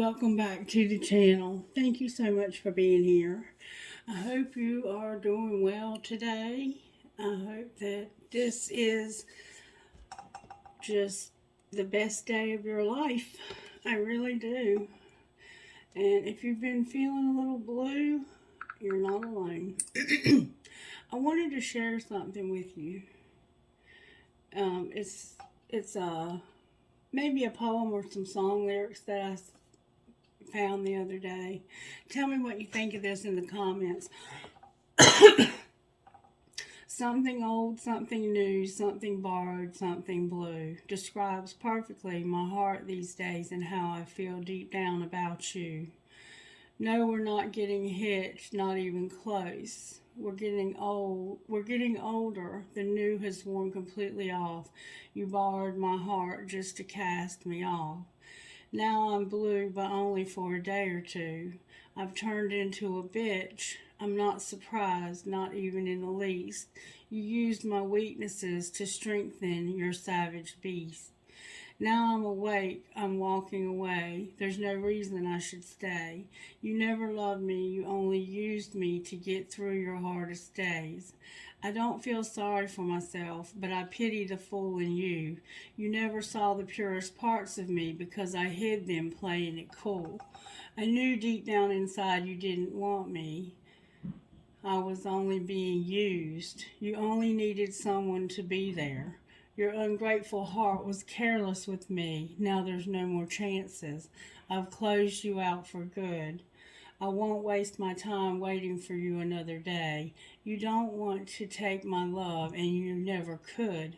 welcome back to the channel. Thank you so much for being here. I hope you are doing well today. I hope that this is just the best day of your life. I really do. And if you've been feeling a little blue, you're not alone. I wanted to share something with you. It's maybe a poem or some song lyrics that I found the other day. Tell me what you think of this in the comments. Something old, something new, something borrowed, something blue describes perfectly my heart these days and how I feel deep down about you. No, we're not getting hitched, not even close. We're getting old. We're getting older. The new has worn completely off. You borrowed my heart just to cast me off. Now I'm blue, but only for a day or two. I've turned into a bitch. I'm not surprised, not even in the least. You used my weaknesses to strengthen your savage beast. Now I'm awake, I'm walking away. There's no reason I should stay. You never loved me, you only used me to get through your hardest days. I don't feel sorry for myself, but I pity the fool in you. You never saw the purest parts of me because I hid them playing it cool. I knew deep down inside you didn't want me. I was only being used. You only needed someone to be there. Your ungrateful heart was careless with me. Now there's no more chances. I've closed you out for good. I won't waste my time waiting for you another day. You don't want to take my love, and you never could.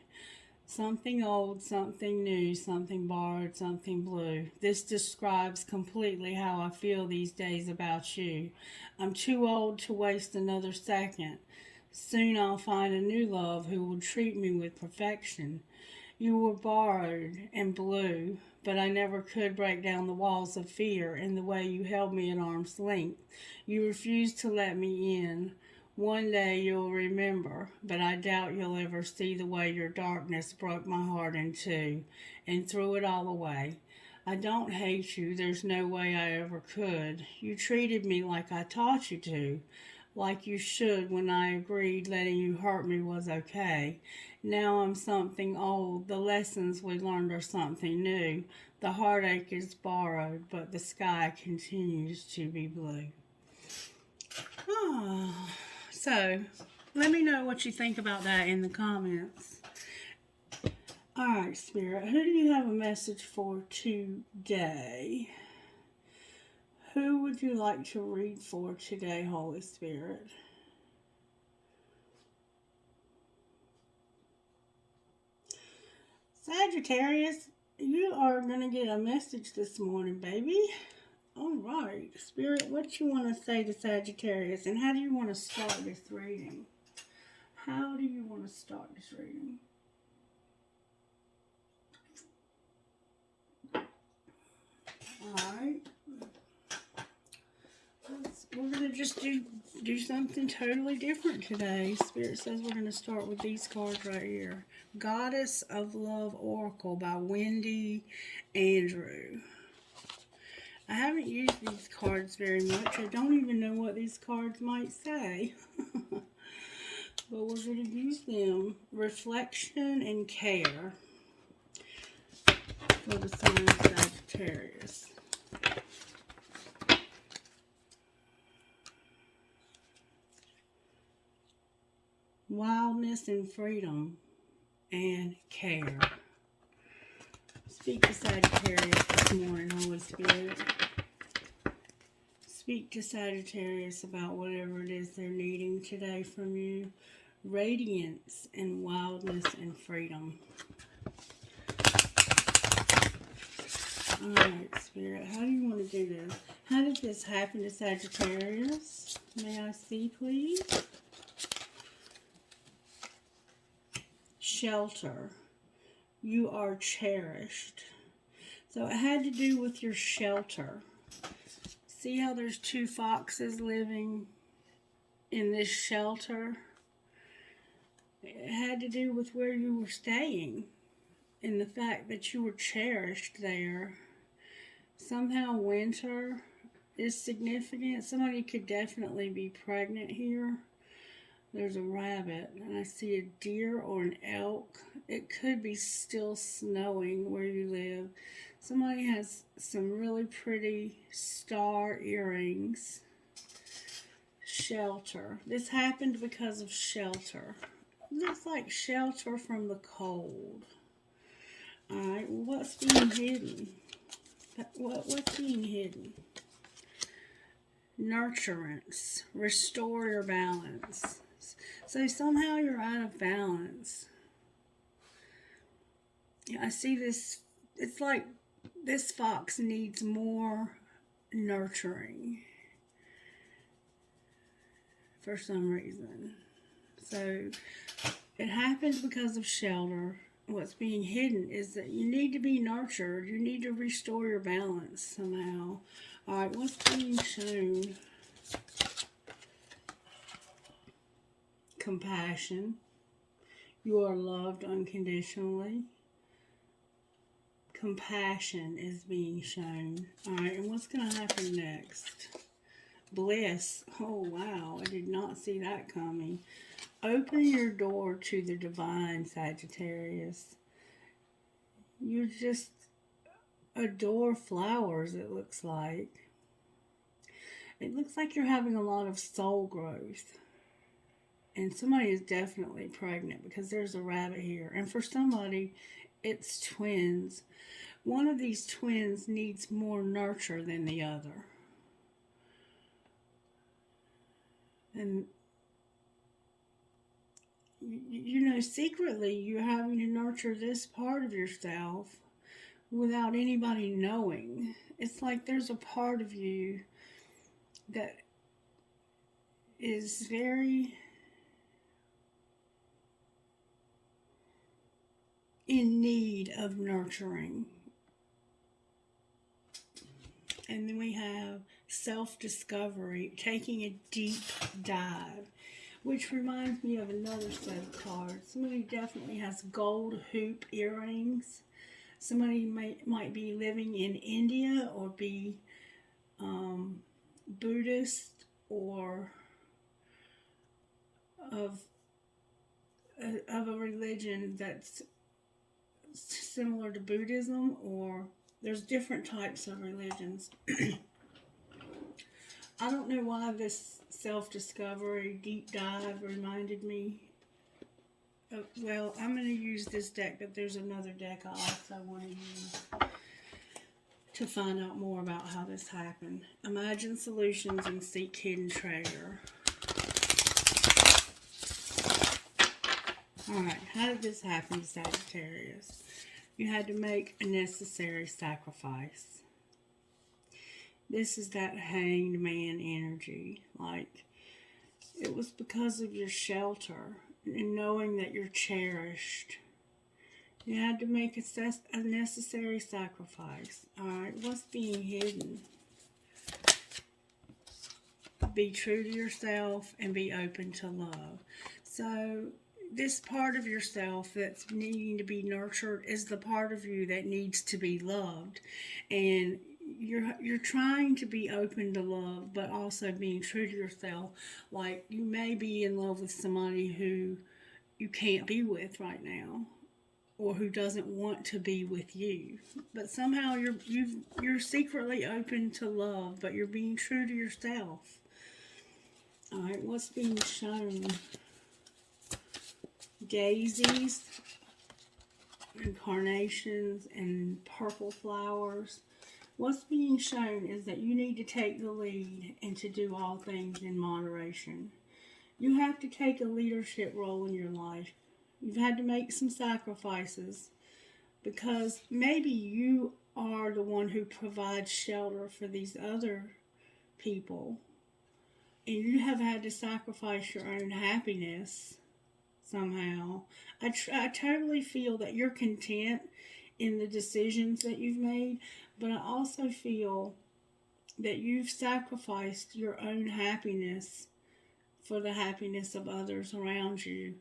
Something old, something new, something borrowed, something blue. This describes completely how I feel these days about you. I'm too old to waste another second. Soon I'll find a new love who will treat me with perfection. You were borrowed and blue, but I never could break down the walls of fear in the way you held me at arm's length. You refused to let me in. One day you'll remember, but I doubt you'll ever see the way your darkness broke my heart in two and threw it all away. I don't hate you, there's no way I ever could. You treated me like I taught you to. Like you should when I agreed letting you hurt me was okay. Now I'm something old. The lessons we learned are something new. The heartache is borrowed, but the sky continues to be blue. So, let me know what you think about that in the comments. Alright, Spirit, who do you have a message for today? Who would you like to read for today, Holy Spirit? Sagittarius, you are going to get a message this morning, baby. All right, Spirit, what you want to say to Sagittarius, and how do you want to start this reading? How do you want to start this reading? All right. We're going to just do something totally different today. Spirit says we're going to start with these cards right here. Goddess of Love Oracle by Wendy Andrew. I haven't used these cards very much. I don't even know what these cards might say. But we're going to use them. Reflection and care for the sign of Sagittarius. Wildness and freedom and care. Speak to Sagittarius this morning, Holy Spirit. Speak to Sagittarius about whatever it is they're needing today from you. Radiance and wildness and freedom. Alright, Spirit, how do you want to do this? How did this happen to Sagittarius? May I see, please? Shelter. You are cherished. So it had to do with your shelter. See how there's two foxes living in this shelter? It had to do with where you were staying and the fact that you were cherished there. Somehow winter is significant. Somebody could definitely be pregnant here. There's a rabbit, and I see a deer or an elk. It could be still snowing where you live. Somebody has some really pretty star earrings. Shelter. This happened because of shelter. Looks like shelter from the cold. Alright, what's being hidden? What's being hidden? Nurturance. Restore your balance. So somehow you're out of balance. I see this. It's like this fox needs more nurturing for some reason. So it happened because of shelter. What's being hidden is that you need to be nurtured. You need to restore your balance somehow. Alright, what's being shown? Compassion. You are loved unconditionally. Compassion is being shown. Alright, and what's going to happen next? Bliss. Oh, wow. I did not see that coming. Open your door to the divine, Sagittarius. You just adore flowers, it looks like. It looks like you're having a lot of soul growth. And somebody is definitely pregnant because there's a rabbit here. And for somebody, it's twins. One of these twins needs more nurture than the other. And, you know, secretly you're having to nurture this part of yourself without anybody knowing. It's like there's a part of you that is very in need of nurturing. And then we have self-discovery, taking a deep dive, which reminds me of another set of cards. Somebody definitely has gold hoop earrings. Somebody might be living in India or be Buddhist or of a religion that's similar to Buddhism, or there's different types of religions. I don't know why this self-discovery deep dive reminded me of, well, I'm going to use this deck, but there's another deck I also want to use to find out more about how this happened. Imagine solutions and seek hidden treasure. Alright, how did this happen, Sagittarius? You had to make a necessary sacrifice. This is that hanged man energy. Like, it was because of your shelter and knowing that you're cherished. You had to make a necessary sacrifice. Alright, what's being hidden? Be true to yourself and be open to love. So, this part of yourself that's needing to be nurtured is the part of you that needs to be loved. And you're trying to be open to love, but also being true to yourself. Like, you may be in love with somebody who you can't be with right now, or who doesn't want to be with you. But somehow you're secretly open to love, but you're being true to yourself. Alright, what's being shown? Daisies and carnations and purple flowers. What's being shown is that you need to take the lead and to do all things in moderation. You have to take a leadership role in your life. You've had to make some sacrifices because maybe you are the one who provides shelter for these other people, and you have had to sacrifice your own happiness somehow. I totally feel that you're content in the decisions that you've made, but I also feel that you've sacrificed your own happiness for the happiness of others around you.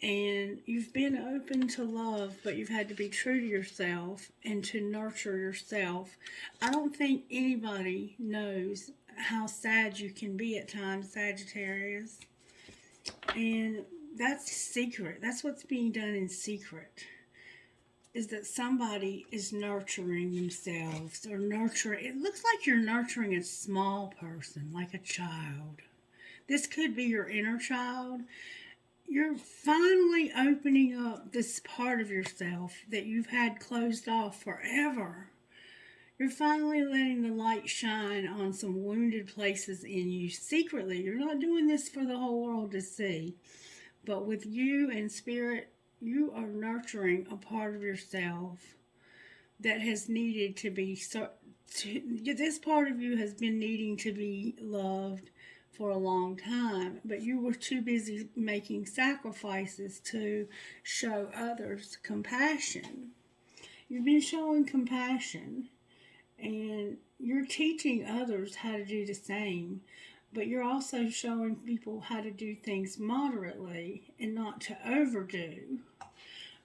And you've been open to love, but you've had to be true to yourself and to nurture yourself. I don't think anybody knows how sad you can be at times, Sagittarius. And that's secret. That's what's being done in secret. Is that somebody is nurturing themselves or nurturing. It looks like you're nurturing a small person, like a child. This could be your inner child. You're finally opening up this part of yourself that you've had closed off forever. You're finally letting the light shine on some wounded places in you secretly. You're not doing this for the whole world to see. But with you and Spirit, you are nurturing a part of yourself that has needed to be, this part of you has been needing to be loved for a long time, but you were too busy making sacrifices to show others compassion. You've been showing compassion, and you're teaching others how to do the same, but you're also showing people how to do things moderately and not to overdo.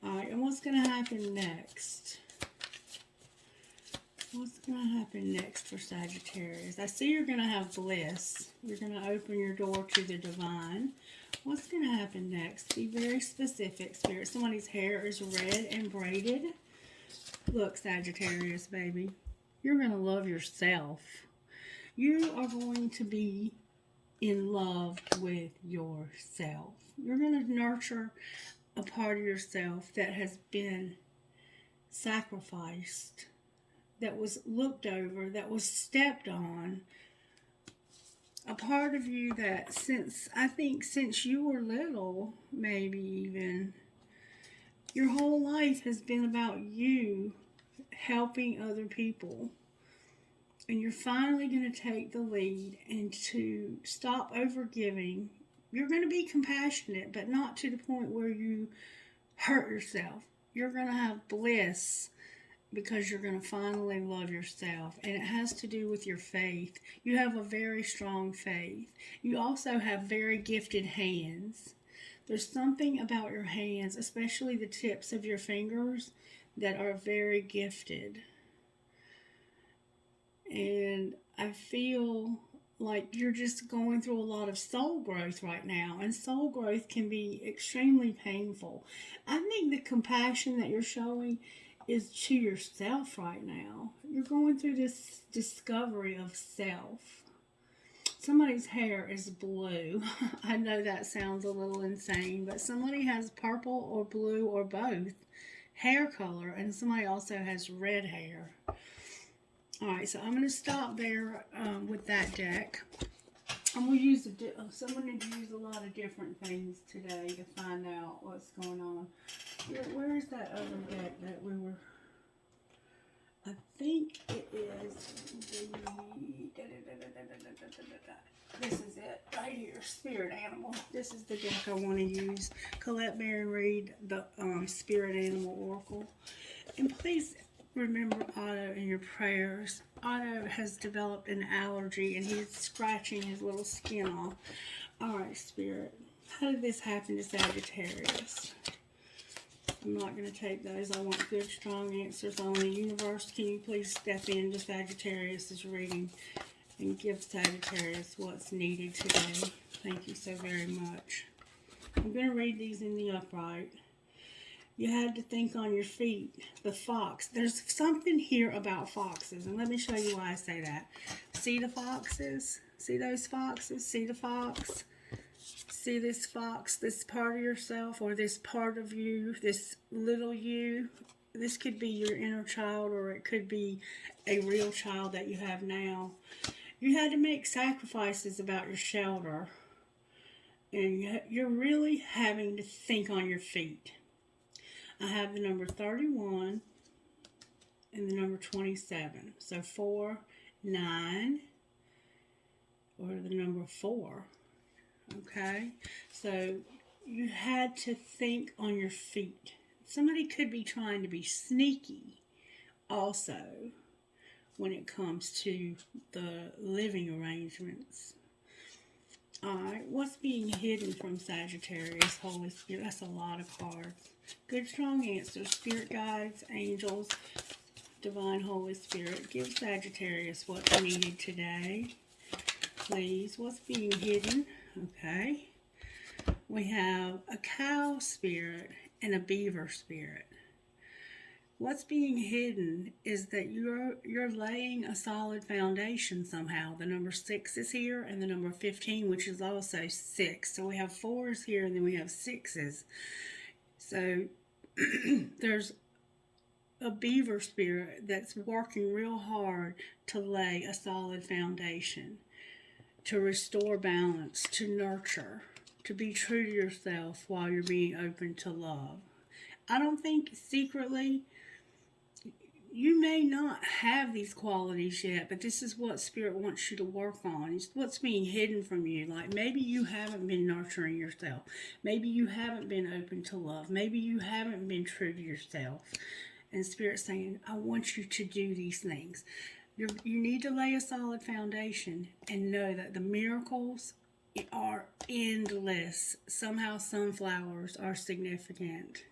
All right, and what's going to happen next? What's going to happen next for Sagittarius? I see you're going to have bliss. You're going to open your door to the divine. What's going to happen next? Be very specific, Spirit. Somebody's hair is red and braided. Look, Sagittarius, baby. You're going to love yourself. You are going to be in love with yourself. You're going to nurture a part of yourself that has been sacrificed, that was looked over, that was stepped on. A part of you that since you were little, maybe even, your whole life has been about you helping other people. And you're finally going to take the lead and to stop overgiving. You're going to be compassionate, but not to the point where you hurt yourself. You're going to have bliss because you're going to finally love yourself. And it has to do with your faith. You have a very strong faith. You also have very gifted hands. There's something about your hands, especially the tips of your fingers, that are very gifted. And I feel like you're just going through a lot of soul growth right now. And soul growth can be extremely painful. I think the compassion that you're showing is to yourself right now. You're going through this discovery of self. Somebody's hair is blue. I know that sounds a little insane, but somebody has purple or blue or both hair color, and somebody also has red hair. Alright, so I'm going to stop there with that deck. I'm going to use so I'm going to use a lot of different things today to find out what's going on. Where is that other deck that we were... I think it is this is it, right here, Spirit Animal. This is the deck I want to use. Colette Baron Reed, the Spirit Animal Oracle. And please remember Otto in your prayers. Otto has developed an allergy and he's scratching his little skin off. Alright, Spirit. How did this happen to Sagittarius? I'm not going to take those. I want good, strong answers on the universe. Can you please step into Sagittarius' reading and give Sagittarius what's needed today? Thank you so very much. I'm going to read these in the upright. You had to think on your feet. The fox. There's something here about foxes, and let me show you why I say that. See the foxes? See those foxes? See the fox? See this fox, this part of yourself, or this part of you, this little you. This could be your inner child, or it could be a real child that you have now. You had to make sacrifices about your shelter, and you're really having to think on your feet. I have the number 31 and the number 27. So 4, 9, or the number 4. Okay, so you had to think on your feet. Somebody could be trying to be sneaky also when it comes to the living arrangements. Alright, what's being hidden from Sagittarius, Holy Spirit? That's a lot of cards. Good, strong answers. Spirit guides, angels, divine Holy Spirit. Give Sagittarius what's needed today. Please, what's being hidden? Okay. We have a cow spirit and a beaver spirit. What's being hidden is that you're laying a solid foundation somehow. The number 6 is here and the number 15, which is also 6. So we have 4s here and then we have 6s. So there's a beaver spirit that's working real hard to lay a solid foundation, to restore balance, to nurture, to be true to yourself while you're being open to love. I don't think secretly, you may not have these qualities yet, but this is what Spirit wants you to work on. It's what's being hidden from you. Like maybe you haven't been nurturing yourself. Maybe you haven't been open to love. Maybe you haven't been true to yourself. And Spirit's saying, I want you to do these things. You need to lay a solid foundation and know that the miracles are endless. Somehow sunflowers are significant.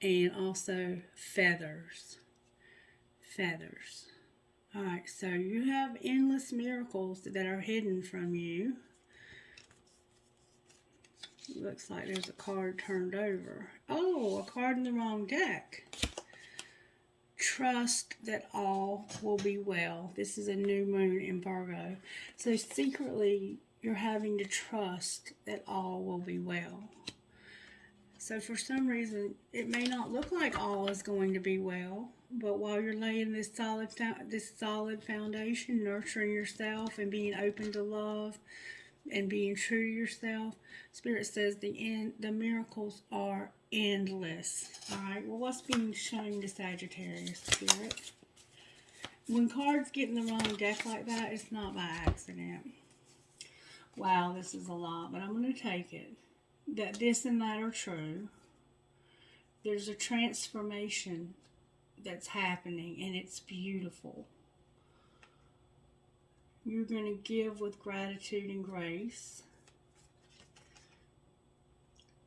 And also feathers. Alright, so you have endless miracles that are hidden from you. Looks like there's a card turned over. Oh, a card in the wrong deck. Trust that all will be well. This is a new moon in Virgo. So secretly, you're having to trust that all will be well. So for some reason, it may not look like all is going to be well, but while you're laying this solid foundation, nurturing yourself and being open to love and being true to yourself, Spirit says the miracles are endless. All right. Well, what's being shown to Sagittarius, Spirit? When cards get in the wrong deck like that, it's not by accident. Wow, this is a lot, but I'm going to take it. That this and that are true. There's a transformation that's happening, and it's beautiful. You're going to give with gratitude and grace.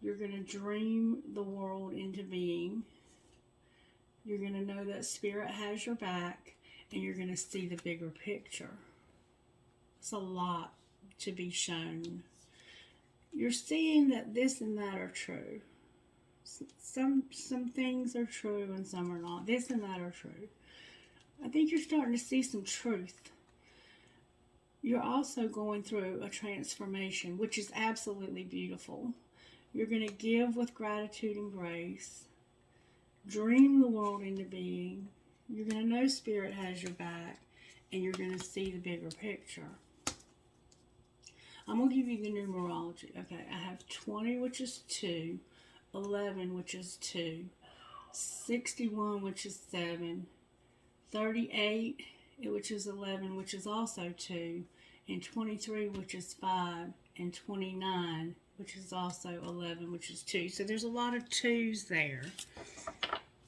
You're going to dream the world into being. You're going to know that Spirit has your back, and you're going to see the bigger picture. It's a lot to be shown. You're seeing that this and that are true. Some things are true and some are not. This and that are true. I think you're starting to see some truth. You're also going through a transformation, which is absolutely beautiful. You're going to give with gratitude and grace. Dream the world into being. You're going to know Spirit has your back, and you're going to see the bigger picture. I'm going to give you the numerology. Okay, I have 20, which is 2, 11, which is 2, 61, which is 7, 38, which is 11, which is also 2, and 23, which is 5, and 29, which is also 11, which is 2. So there's a lot of 2s there.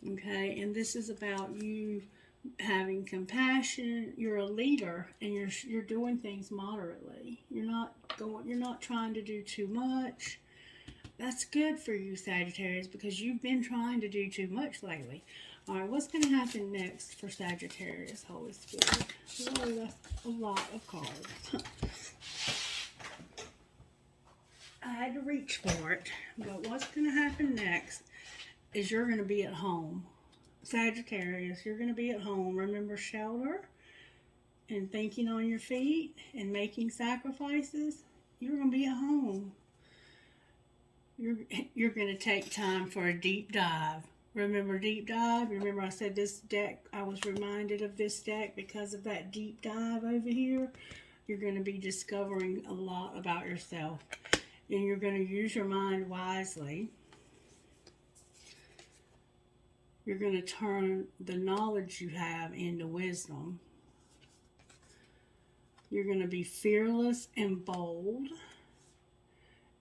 Okay, and this is about you having compassion. You're a leader, and you're doing things moderately. You're not trying to do too much. That's good for you, Sagittarius, because you've been trying to do too much lately. All right, what's going to happen next for Sagittarius, Holy Spirit? Whoa, that's a lot of cards. I had to reach for it, but what's going to happen next is you're going to be at home. Sagittarius, you're going to be at home. Remember shelter and thinking on your feet and making sacrifices. You're going to be at home. You're going to take time for a deep dive. Remember deep dive? Remember I said this deck, I was reminded of this deck because of that deep dive over here. You're going to be discovering a lot about yourself. And you're going to use your mind wisely. You're going to turn the knowledge you have into wisdom. You're going to be fearless and bold.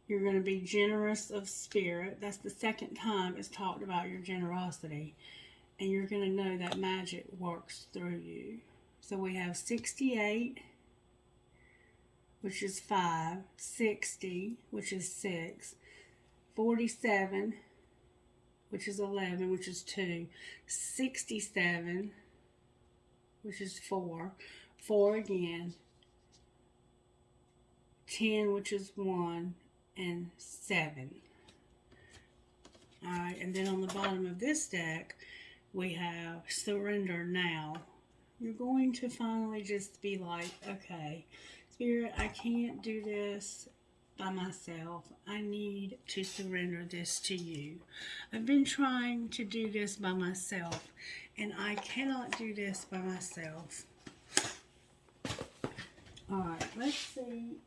You're going to be generous of spirit. That's the second time it's talked about your generosity. And you're going to know that magic works through you. So we have 68, which is 5, 60, which is 6, 47, which is 11, which is 2, 67, which is 4, 4 again, 10, which is 1, and 7. Alright, and then on the bottom of this deck, we have surrender now. You're going to finally just be like, okay, Spirit, I can't do this by myself. I need to surrender this to you. I've been trying to do this by myself, and I cannot do this by myself. Alright, let's see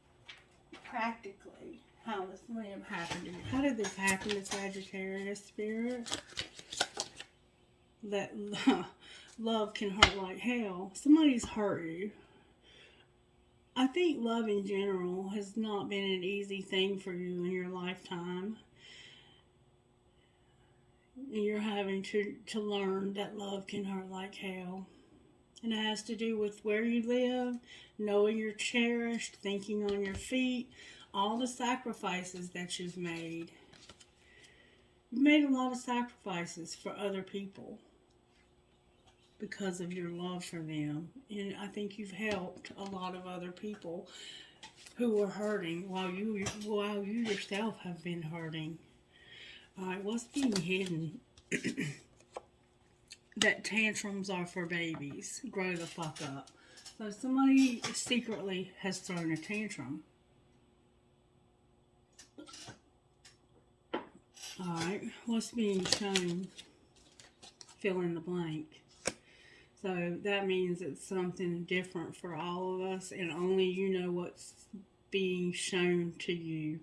practically how this may have happened to you. How did this happen to Sagittarius, Spirit? That love can hurt like hell. Somebody's hurt you. I think love in general has not been an easy thing for you in your lifetime. And you're having to learn that love can hurt like hell. And it has to do with where you live, knowing you're cherished, thinking on your feet, all the sacrifices that you've made. You've made a lot of sacrifices for other people because of your love for them. And I think you've helped a lot of other people who were hurting while you yourself have been hurting. Alright, what's being hidden? That tantrums are for babies. Grow the fuck up. So somebody secretly has thrown a tantrum. Alright, what's being shown? Fill in the blank. So that means it's something different for all of us, and only you know what's being shown to you.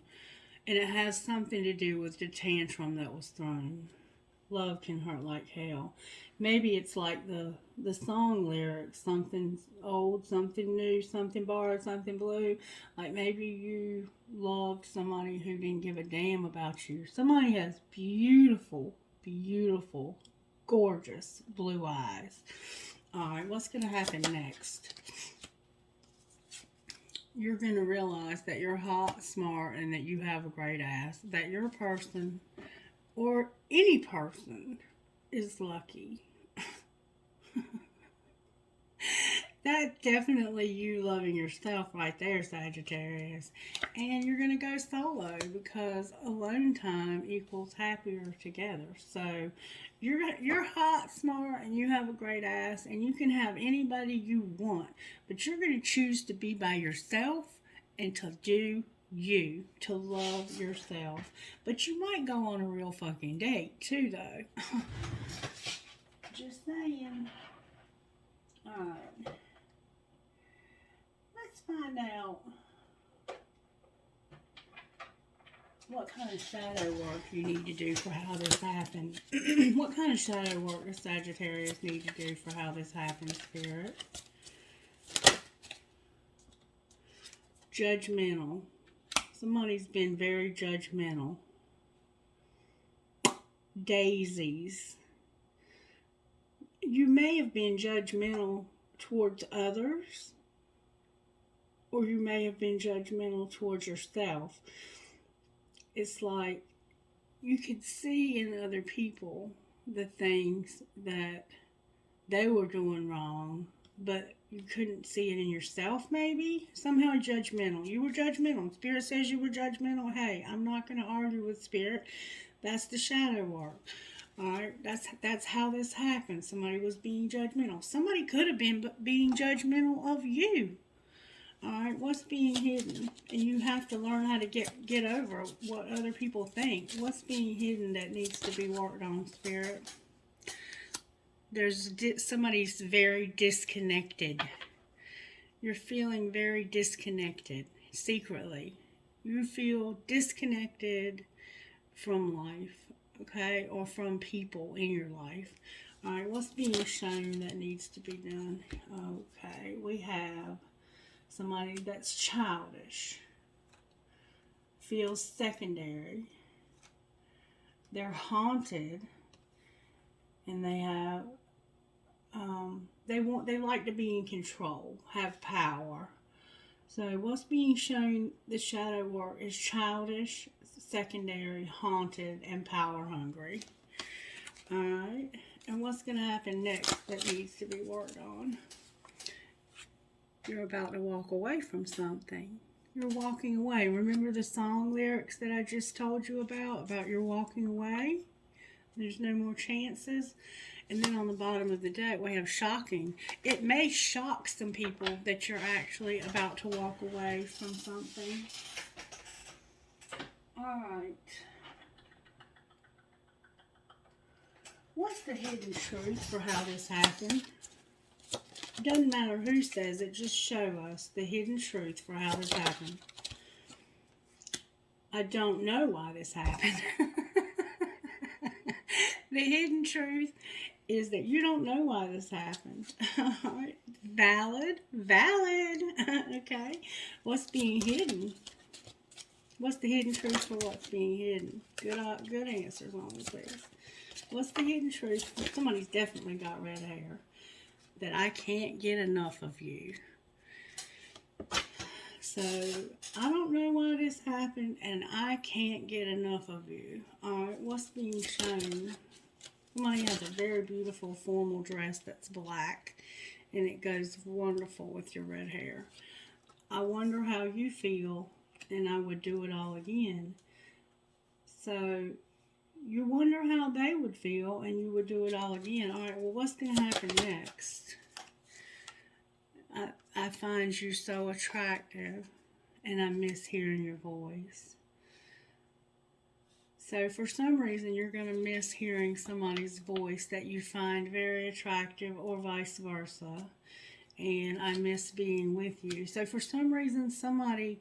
And it has something to do with the tantrum that was thrown. Love can hurt like hell. Maybe it's like the song lyrics, something old, something new, something borrowed, something blue. Like maybe you loved somebody who didn't give a damn about you. Somebody has beautiful, beautiful, gorgeous blue eyes. Alright, what's going to happen next? You're going to realize that you're hot, smart, and that you have a great ass. That your person, or any person, is lucky. That's definitely you loving yourself right there, Sagittarius. And you're going to go solo because alone time equals happier together. So you're hot, smart, and you have a great ass, and you can have anybody you want. But you're going to choose to be by yourself and to do you, to love yourself. But you might go on a real fucking date too, though. Just saying. Alright. Let's find out what kind of shadow work you need to do for how this happened. What kind of shadow work does Sagittarius need to do for how this happened, Spirit? Judgmental. Somebody's been very judgmental. Daisies. You may have been judgmental towards others, or you may have been judgmental towards yourself. It's like you could see in other people the things that they were doing wrong, but you couldn't see it in yourself, maybe? Somehow judgmental. You were judgmental. Spirit says you were judgmental. Hey, I'm not going to argue with Spirit. That's the shadow work. Alright, that's how this happened. Somebody was being judgmental. Somebody could have been being judgmental of you. Alright, what's being hidden? And you have to learn how to get over what other people think. What's being hidden that needs to be worked on, Spirit? Somebody's very disconnected. You're feeling very disconnected, secretly. You feel disconnected from life. Okay, or from people in your life. Alright, what's being shown that needs to be done? Okay, we have somebody that's childish, feels secondary, they're haunted, and they have, they like to be in control, have power. So what's being shown, the shadow work, is childish, secondary, haunted, and power hungry. Alright, and what's going to happen next that needs to be worked on? You're about to walk away from something. You're walking away. Remember the song lyrics that I just told you about you're walking away? There's no more chances. And then on the bottom of the deck, we have shocking. It may shock some people that you're actually about to walk away from something. Alright. What's the hidden truth for how this happened? It doesn't matter who says it, just show us the hidden truth for how this happened. I don't know why this happened. The hidden truth is that you don't know why this happened. Alright. Valid. Okay. What's being hidden? What's the hidden truth for what's being hidden? Good answers on this, please. What's the hidden truth? Somebody's definitely got red hair. That I can't get enough of you. So, I don't know why this happened, and I can't get enough of you. Alright, what's being shown? Somebody has a very beautiful formal dress that's black, and it goes wonderful with your red hair. I wonder how you feel, and I would do it all again. So, you wonder how they would feel, and you would do it all again. Alright, well, what's going to happen next? I find you so attractive, and I miss hearing your voice. So, for some reason, you're going to miss hearing somebody's voice that you find very attractive, or vice versa. And I miss being with you. So, for some reason, somebody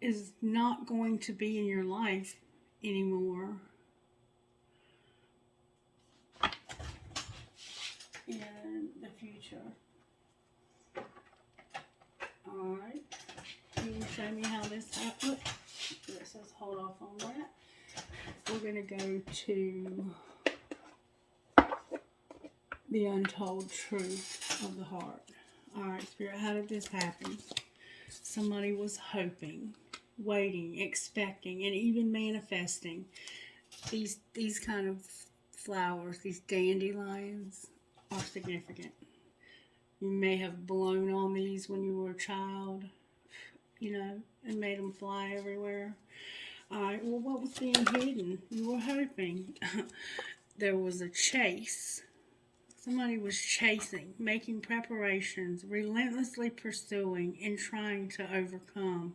is not going to be in your life anymore. In the future. Alright. Can you show me how this happened? Let's just hold off on that. We're going to go to the untold truth of the heart. Alright, Spirit, how did this happen? Somebody was hoping, waiting, expecting, and even manifesting these kind of flowers, these dandelions, are significant. You may have blown on these when you were a child, and made them fly everywhere. Alright, well, what was being hidden? You were hoping. There was a chase. Somebody was chasing, making preparations, relentlessly pursuing, and trying to overcome.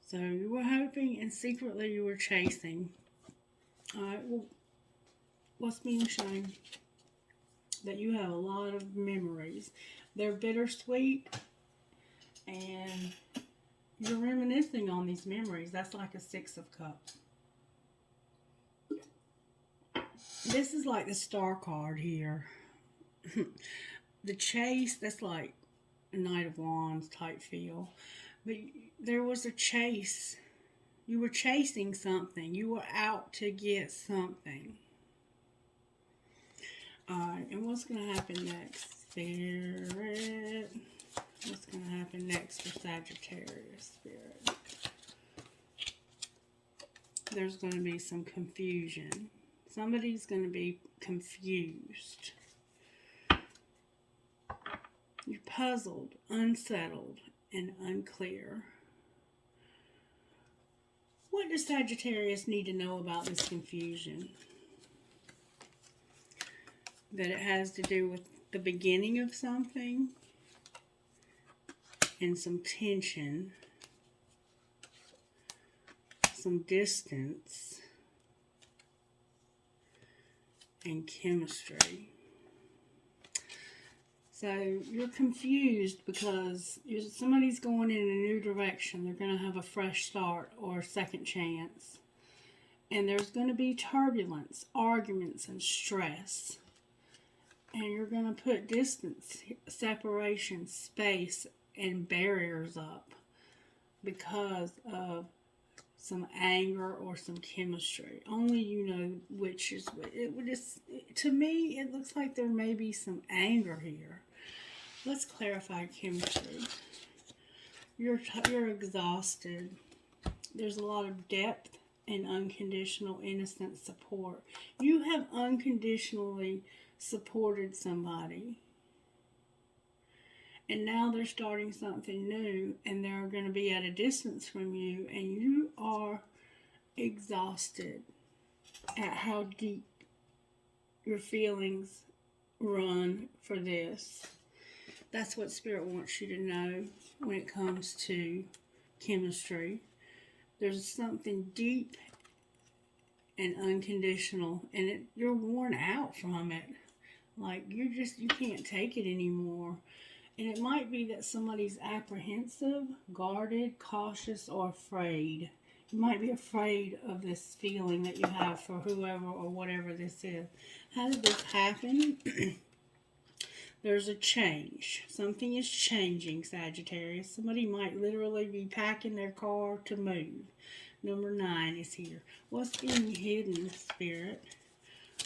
So you were hoping, and secretly you were chasing. Alright, well, what's being shown? That you have a lot of memories. They're bittersweet, and you're reminiscing on these memories. That's like a 6 of Cups. This is like the Star card here. The chase, that's like a Knight of Wands type feel. But there was a chase. You were chasing something. You were out to get something. Alright, and what's going to happen next, Spirit? What's going to happen next for Sagittarius, Spirit? There's going to be some confusion. Somebody's going to be confused. You're puzzled, unsettled, and unclear. What does Sagittarius need to know about this confusion? That it has to do with the beginning of something and some tension, some distance, and chemistry. So you're confused because somebody's going in a new direction. They're going to have a fresh start or a second chance. And there's going to be turbulence, arguments, and stress. And you're going to put distance, separation, space, and barriers up because of some anger or some chemistry. Only you know which is which. To me, it looks like there may be some anger here. Let's clarify chemistry. You're exhausted. There's a lot of depth and unconditional innocent support. You have unconditionally supported somebody. And now they're starting something new, and they're going to be at a distance from you, and you are exhausted at how deep your feelings run for this. That's what Spirit wants you to know when it comes to chemistry. There's something deep and unconditional, and you're worn out from it. Like, you can't take it anymore. And it might be that somebody's apprehensive, guarded, cautious, or afraid. You might be afraid of this feeling that you have for whoever or whatever this is. How did this happen? There's a change. Something is changing, Sagittarius. Somebody might literally be packing their car to move. Number 9 is here. What's being hidden, Spirit?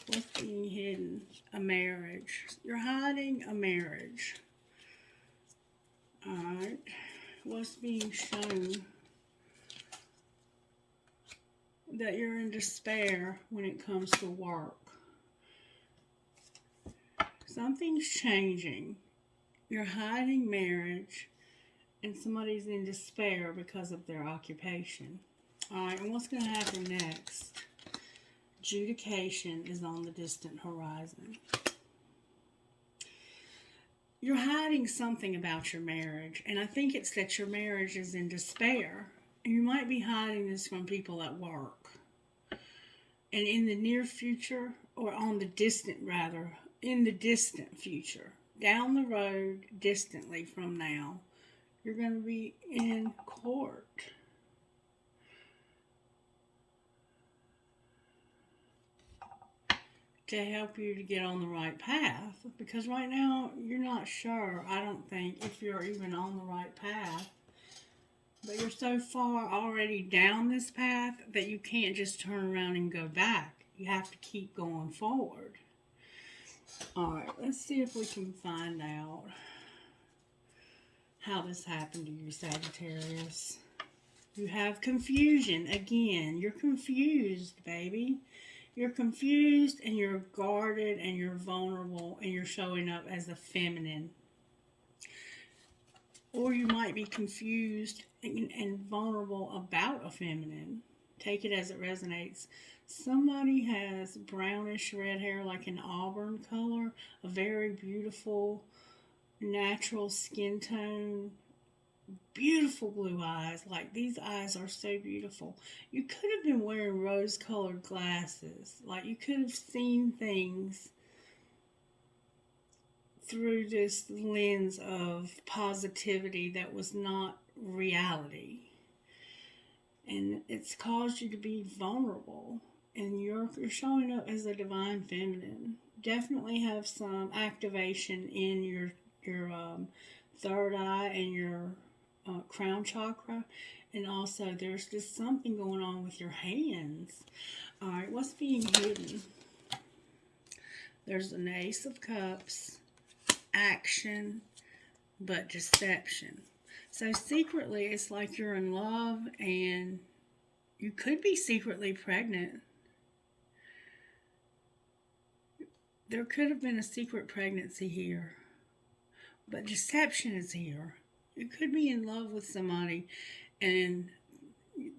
What's being hidden? A marriage. You're hiding a marriage. Alright. What's being shown? That you're in despair when it comes to work. Something's changing. You're hiding marriage, and somebody's in despair because of their occupation. Alright, and what's going to happen next? Adjudication is on the distant horizon. You're hiding something about your marriage, and I think it's that your marriage is in despair. You might be hiding this from people at work. And in the near future, or on the distant rather, in the distant future, down the road, distantly from now, you're going to be in court. To help you to get on the right path. Because right now, you're not sure, I don't think, if you're even on the right path. But you're so far already down this path that you can't just turn around and go back. You have to keep going forward. Alright, let's see if we can find out how this happened to you, Sagittarius. You have confusion. Again, you're confused, baby. You're confused, and you're guarded, and you're vulnerable, and you're showing up as a feminine. Or you might be confused and vulnerable about a feminine. Take it as it resonates. Somebody has brownish red hair, like an auburn color, a very beautiful, natural skin tone, beautiful blue eyes. Like, these eyes are so beautiful. You could have been wearing rose-colored glasses. Like, you could have seen things through this lens of positivity that was not reality. And it's caused you to be vulnerable. And you're showing up as a divine feminine. Definitely have some activation in your third eye and your crown chakra. And also there's just something going on with your hands. Alright, what's being hidden? There's an Ace of Cups, action, but deception. So secretly, it's like you're in love and you could be secretly pregnant. There could have been a secret pregnancy here, but deception is here. You could be in love with somebody and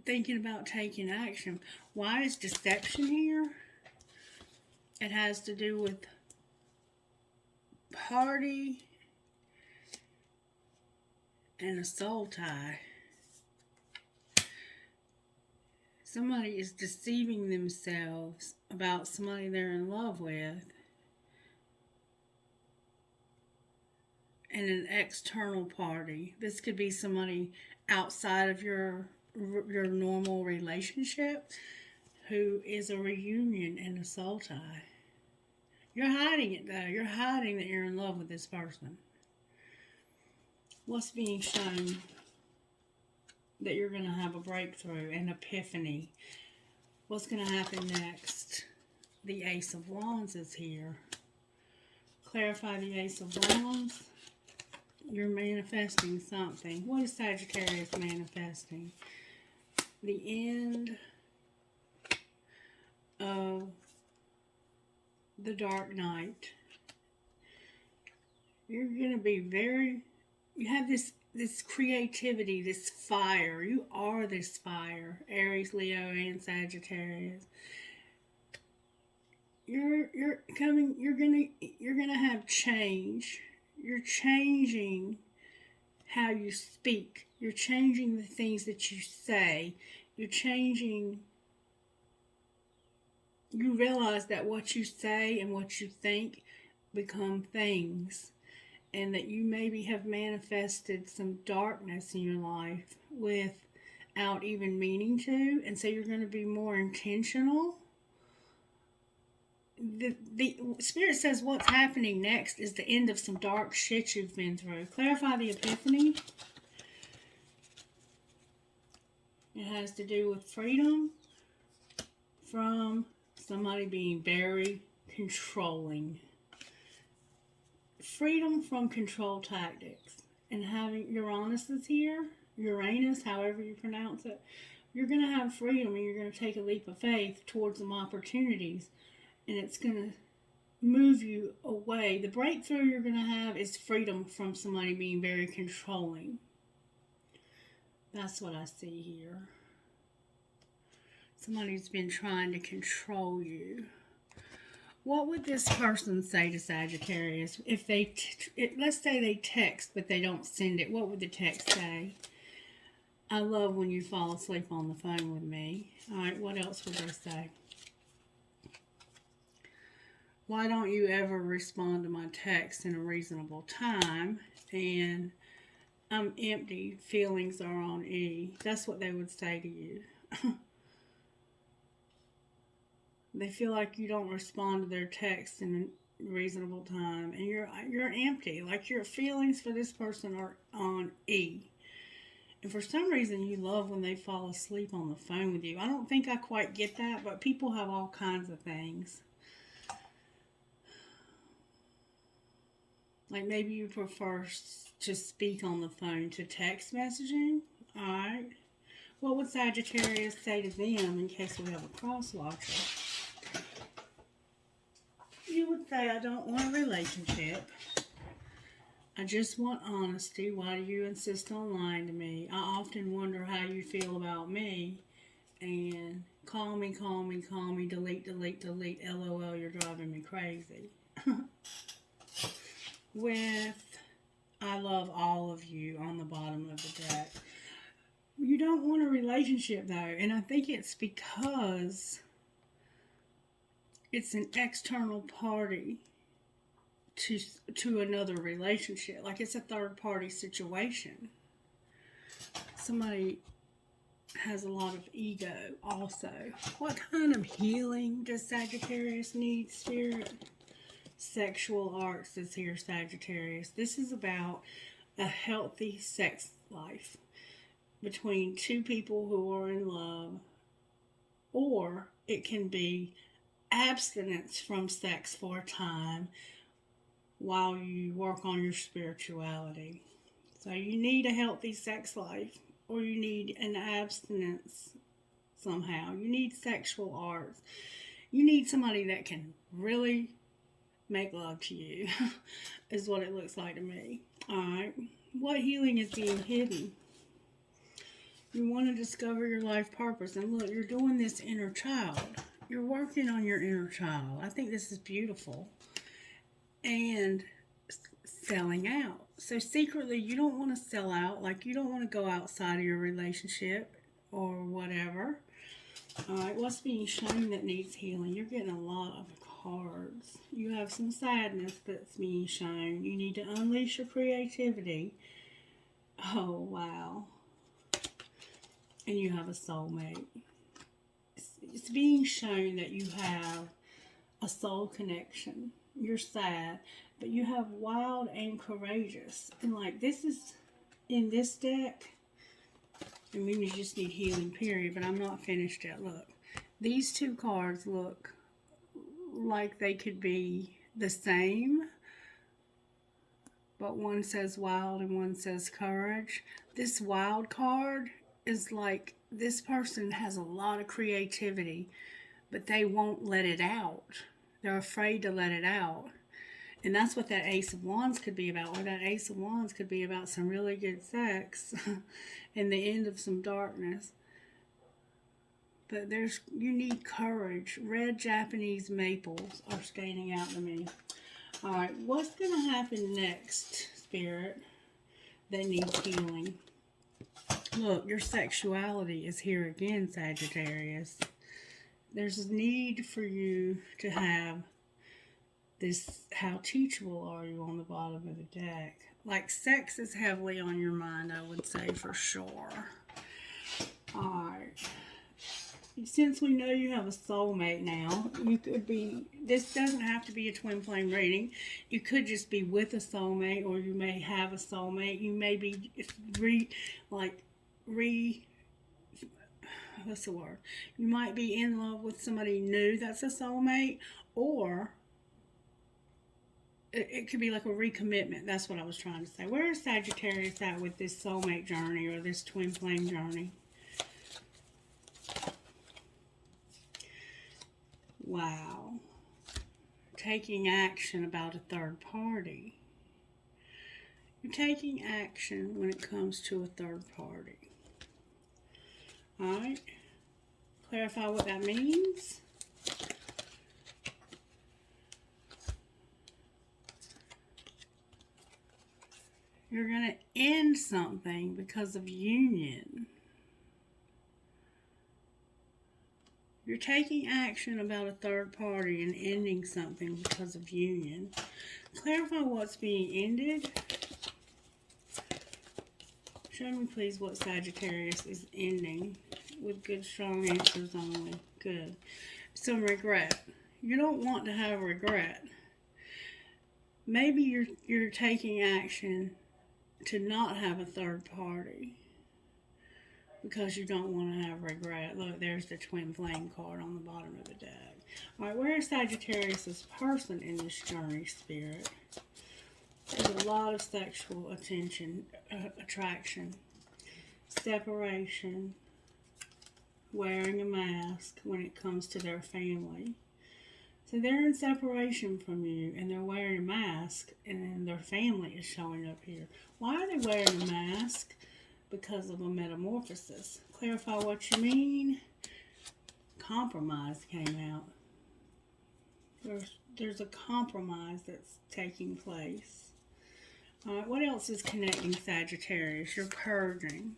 thinking about taking action. Why is deception here? It has to do with party and a soul tie. Somebody is deceiving themselves about somebody they're in love with. And an external party. This could be somebody outside of your normal relationship who is a reunion and a soul tie. You're hiding it though. You're hiding that you're in love with this person. What's being shown? That you're going to have a breakthrough, an epiphany. What's going to happen next? The Ace of Wands is here. Clarify the Ace of Wands. You're manifesting something. What is Sagittarius manifesting? The end of the dark night. You're going to be you have this creativity, this fire. You are this fire. Aries, Leo, and Sagittarius. You're gonna have change. You're changing how you speak. You're changing the things that you say. You're changing. You realize that what you say and what you think become things, and that you maybe have manifested some darkness in your life without even meaning to, and so you're going to be more intentional. The Spirit says what's happening next is the end of some dark shit you've been through. Clarify the epiphany. It has to do with freedom from somebody being very controlling. Freedom from control tactics. And having Uranus is here. Uranus, however you pronounce it. You're going to have freedom, and you're going to take a leap of faith towards some opportunities. And it's going to move you away. The breakthrough you're going to have is freedom from somebody being very controlling. That's what I see here. Somebody's been trying to control you. What would this person say to Sagittarius if they, let's say they text but they don't send it? What would the text say? I love when you fall asleep on the phone with me. All right, what else would they say? Why don't you ever respond to my text in a reasonable time? And I'm empty. Feelings are on E. That's what they would say to you. They feel like you don't respond to their text in a reasonable time, and you're empty. Like your feelings for this person are on E. And for some reason, you love when they fall asleep on the phone with you. I don't think I quite get that, but people have all kinds of things. Like maybe you prefer to speak on the phone to text messaging. Alright. What would Sagittarius say to them in case we have a cross watcher? You would say, I don't want a relationship. I just want honesty. Why do you insist on lying to me? I often wonder how you feel about me. And call me, delete, LOL, you're driving me crazy. With I love all of you on the bottom of the deck. You don't want a relationship though, and I think it's because it's an external party to another relationship. Like it's a third party situation. Somebody has a lot of ego also. What kind of healing does Sagittarius need, Spirit? Sexual arts is here, Sagittarius. This is about a healthy sex life between two people who are in love, or it can be abstinence from sex for a time while you work on your spirituality. So you need a healthy sex life, or you need an abstinence somehow. You need sexual arts. You need somebody that can really make love to you, is what it looks like to me. Alright. What healing is being hidden? You want to discover your life purpose. And look, you're doing this inner child. You're working on your inner child. I think this is beautiful. And selling out. So secretly, you don't want to sell out. Like you don't want to go outside of your relationship or whatever. Alright, what's being shown that needs healing? You're getting a lot of cards. You have some sadness that's being shown. You need to unleash your creativity. Oh, wow. And you have a soulmate. It's being shown that you have a soul connection. You're sad, but you have wild and courageous. And like this is in this deck. I mean, you just need healing, period. But I'm not finished yet. Look, these two cards look like they could be the same, but one says wild and one says courage. This wild card is like this person has a lot of creativity, but they won't let it out. They're afraid to let it out. And that's what that Ace of Wands could be about. Or that Ace of Wands could be about some really good sex and the end of some darkness. But you need courage. Red Japanese maples are standing out to me. Alright, what's going to happen next, Spirit, that needs healing? Look, your sexuality is here again, Sagittarius. There's a need for you to have this, how teachable are you on the bottom of the deck? Like, sex is heavily on your mind, I would say, for sure. Alright. Since we know you have a soulmate now, you could be, this doesn't have to be a twin flame reading. You could just be with a soulmate, or you may have a soulmate. You may be what's the word? You might be in love with somebody new that's a soulmate, or it could be like a recommitment. That's what I was trying to say. Where is Sagittarius at with this soulmate journey or this twin flame journey? Wow. Taking action about a third party. You're taking action when it comes to a third party. Alright. Clarify what that means. You're going to end something because of union. You're taking action about a third party and ending something because of union. Clarify what's being ended. Show me, please, what Sagittarius is ending with good, strong answers only. Good. Some regret. You don't want to have regret. Maybe you're taking action to not have a third party because you don't want to have regret. Look, there's the twin flame card on the bottom of the deck. Alright, where is Sagittarius' person in this journey, Spirit? There's a lot of sexual attraction, separation, wearing a mask when it comes to their family. So they're in separation from you, and they're wearing a mask, and then their family is showing up here. Why are they wearing a mask? Because of a metamorphosis. Clarify what you mean. Compromise came out. There's a compromise that's taking place. Alright, what else is connecting Sagittarius? You're purging.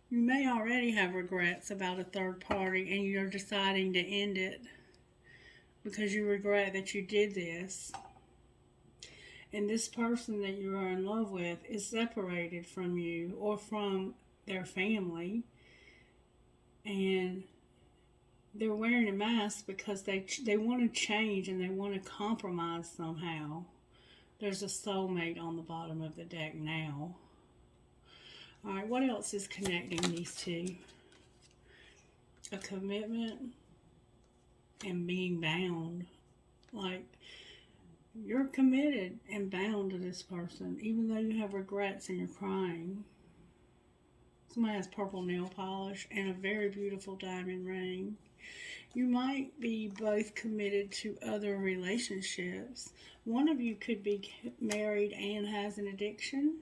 You may already have regrets about a third party, and you're deciding to end it because you regret that you did this. And this person that you are in love with is separated from you or from their family. And they're wearing a mask because they want to change and they want to compromise somehow. There's a soulmate on the bottom of the deck now. Alright, what else is connecting these two? A commitment and being bound. Like, you're committed and bound to this person, even though you have regrets and you're crying. Somebody has purple nail polish and a very beautiful diamond ring. You might be both committed to other relationships. One of you could be married and has an addiction.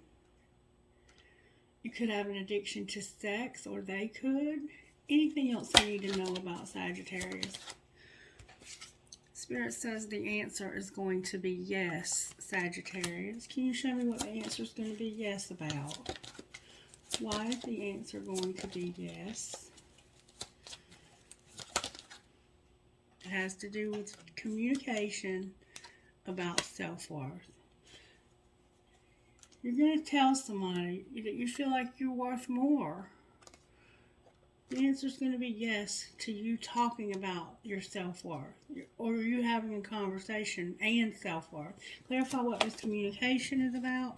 You could have an addiction to sex, or they could. Anything else you need to know about Sagittarius? Spirit says the answer is going to be yes, Sagittarius. Can you show me what the answer is going to be yes about? Why is the answer going to be yes? It has to do with communication about self-worth. You're going to tell somebody that you feel like you're worth more. The answer is going to be yes to you talking about your self-worth, or you having a conversation and self-worth. Clarify what this communication is about.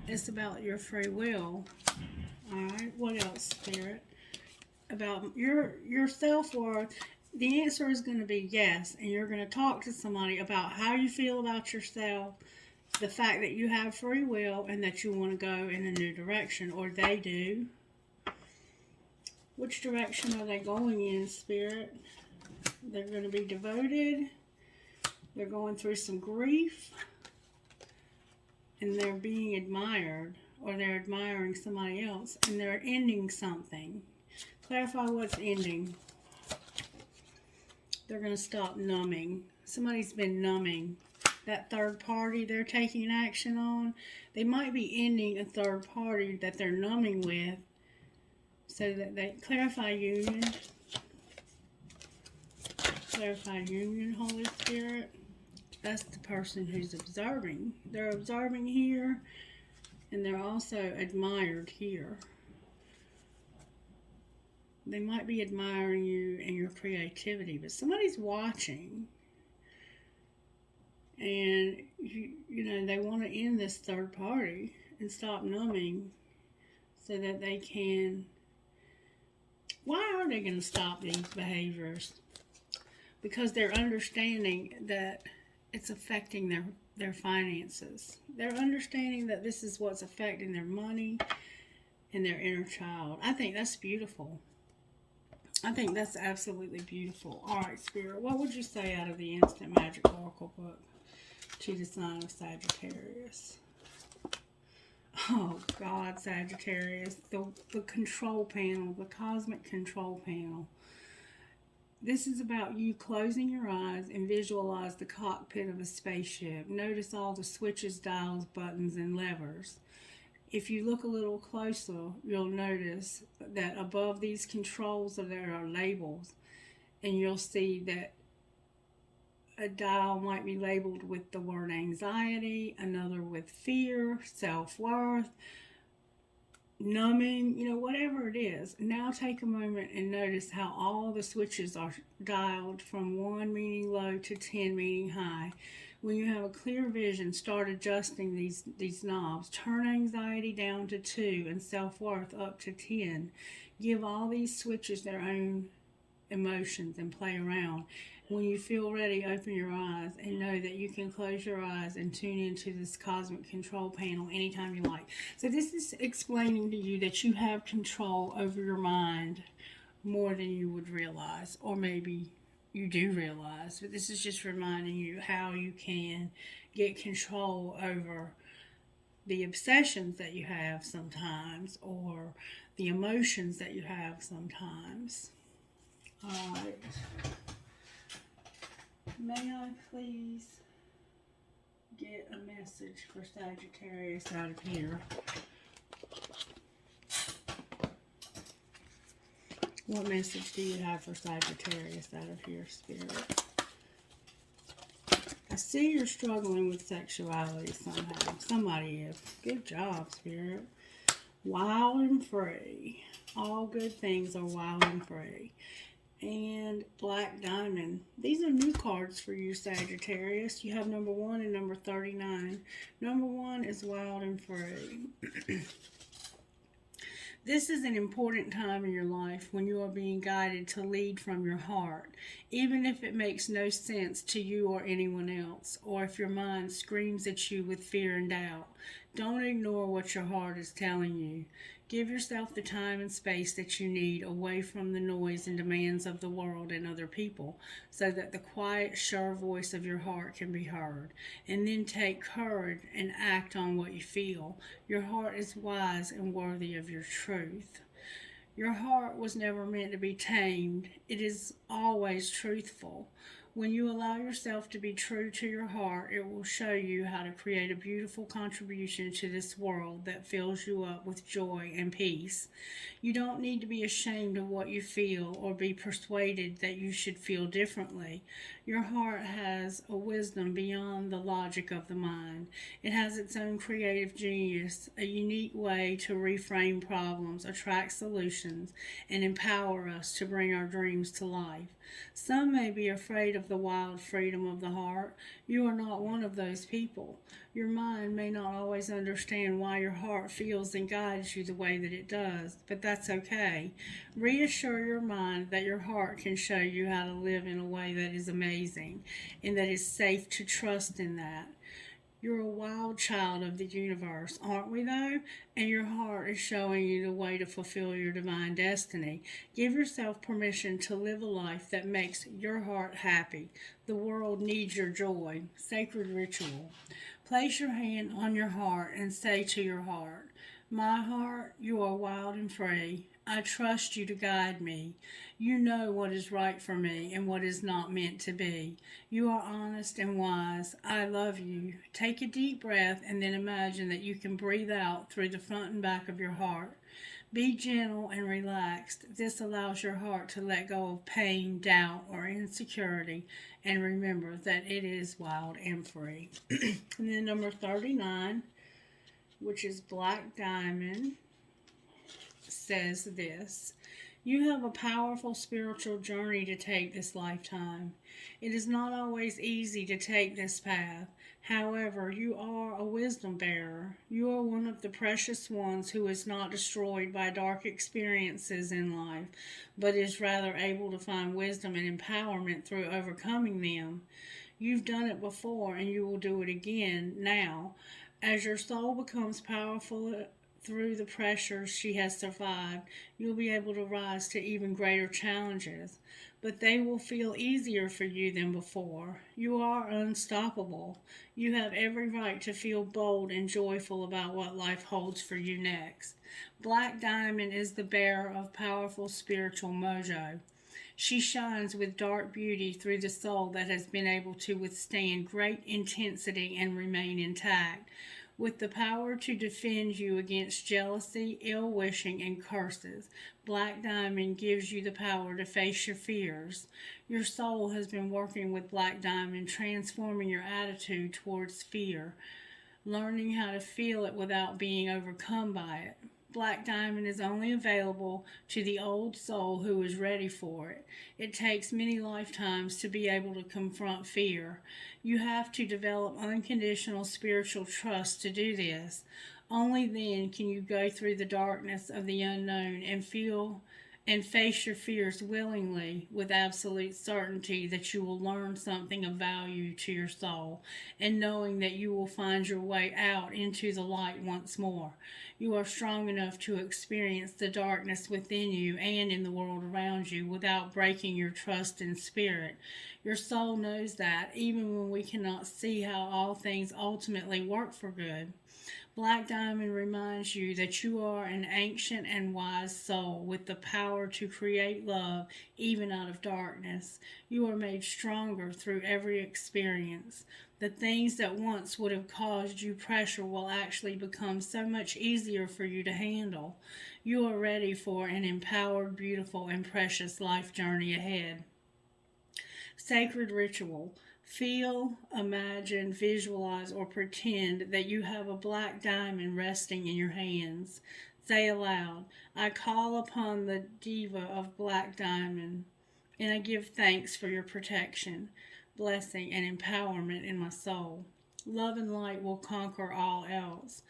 It's about your free will. Alright, what else, Spirit? About your self-worth. The answer is going to be yes, and you're going to talk to somebody about how you feel about yourself the fact that you have free will and that you want to go in a new direction, or they do. Which direction are they going in, Spirit? They're going to be devoted. They're going through some grief. And they're being admired, or they're admiring somebody else, and they're ending something. Clarify what's ending. They're going to stop numbing. Somebody's been numbing. That third party they're taking action on, they might be ending a third party that they're numbing with, so that they clarify union. Clarify union, Holy Spirit. That's the person who's observing. They're observing here, and they're also admired here. They might be admiring you and your creativity, but somebody's watching. And, you know, they want to end this third party and stop numbing so that they can... Why are they going to stop these behaviors? Because they're understanding that it's affecting their finances. They're understanding that this is what's affecting their money and their inner child. I think that's beautiful. I think that's absolutely beautiful. All right, Spirit, what would you say out of the Instant Magic Oracle book to the sign of Sagittarius? Oh, God, Sagittarius. The control panel, the cosmic control panel. This is about you closing your eyes and visualize the cockpit of a spaceship. Notice all the switches, dials, buttons, and levers. If you look a little closer, you'll notice that above these controls there are labels. And you'll see that a dial might be labeled with the word anxiety, another with fear, self-worth, numbing, you know, whatever it is. Now take a moment and notice how all the switches are dialed from 1 meaning low to 10 meaning high. When you have a clear vision, start adjusting these knobs. Turn anxiety down to 2 and self-worth up to 10. Give all these switches their own emotions and play around. When you feel ready, open your eyes and know that you can close your eyes and tune into this cosmic control panel anytime you like. So this is explaining to you that you have control over your mind more than you would realize, or maybe you do realize, but this is just reminding you how you can get control over the obsessions that you have sometimes, or the emotions that you have sometimes. All right. May I please get a message for Sagittarius out of here? What message do you have for Sagittarius out of here, Spirit? I see you're struggling with sexuality somehow. Somebody is. Good job, Spirit. Wild and free. All good things are wild and free. And Black Diamond. These are new cards for you, Sagittarius. You have number 1 and number 39. Number 1 is wild and free. This is an important time in your life when you are being guided to lead from your heart, even if it makes no sense to you or anyone else, or if your mind screams at you with fear and doubt. Don't ignore what your heart is telling you. Give yourself the time and space that you need away from the noise and demands of the world and other people, so that the quiet, sure voice of your heart can be heard. And then take courage and act on what you feel. Your heart is wise and worthy of your truth. Your heart was never meant to be tamed. It is always truthful. When you allow yourself to be true to your heart, it will show you how to create a beautiful contribution to this world that fills you up with joy and peace. You don't need to be ashamed of what you feel or be persuaded that you should feel differently. Your heart has a wisdom beyond the logic of the mind. It has its own creative genius, a unique way to reframe problems, attract solutions, and empower us to bring our dreams to life. Some may be afraid of the wild freedom of the heart. You are not one of those people. Your mind may not always understand why your heart feels and guides you the way that it does, but that's okay. Reassure your mind that your heart can show you how to live in a way that is amazing and that is safe to trust in that. You're a wild child of the universe, aren't we though? And your heart is showing you the way to fulfill your divine destiny. Give yourself permission to live a life that makes your heart happy. The world needs your joy. Sacred ritual. Place your hand on your heart and say to your heart, my heart, you are wild and free. I trust you to guide me. You know what is right for me and what is not meant to be. You are honest and wise. I love you. Take a deep breath and then imagine that you can breathe out through the front and back of your heart. Be gentle and relaxed. This allows your heart to let go of pain, doubt, or insecurity, and remember that it is wild and free. And then number 39, which is Black Diamond, says this. You have a powerful spiritual journey to take this lifetime. It is not always easy to take this path. However, you are a wisdom bearer. You are one of the precious ones who is not destroyed by dark experiences in life, but is rather able to find wisdom and empowerment through overcoming them. You've done it before and you will do it again now. As your soul becomes powerful through the pressures she has survived, you'll be able to rise to even greater challenges, but they will feel easier for you than before. You are unstoppable. You have every right to feel bold and joyful about what life holds for you next. Black Diamond is the bearer of powerful spiritual mojo. She shines with dark beauty through the soul that has been able to withstand great intensity and remain intact, with the power to defend you against jealousy, ill wishing, and curses. Black Diamond gives you the power to face your fears. Your soul has been working with Black Diamond, transforming your attitude towards fear, learning how to feel it without being overcome by it. Black Diamond is only available to the old soul who is ready for it. It takes many lifetimes to be able to confront fear. You have to develop unconditional spiritual trust to do this. Only then can you go through the darkness of the unknown and feel and face your fears willingly, with absolute certainty that you will learn something of value to your soul, and knowing that you will find your way out into the light once more. You are strong enough to experience the darkness within you and in the world around you without breaking your trust in spirit. Your soul knows that, even when we cannot see how all things ultimately work for good. Black Diamond reminds you that you are an ancient and wise soul with the power to create love even out of darkness. You are made stronger through every experience. The things that once would have caused you pressure will actually become so much easier for you to handle. You are ready for an empowered, beautiful, and precious life journey ahead. Sacred ritual. Feel, imagine, visualize, or pretend that you have a black diamond resting in your hands. Say aloud, I call upon the diva of black diamond, and I give thanks for your protection, blessing, and empowerment in my soul. Love and light will conquer all else.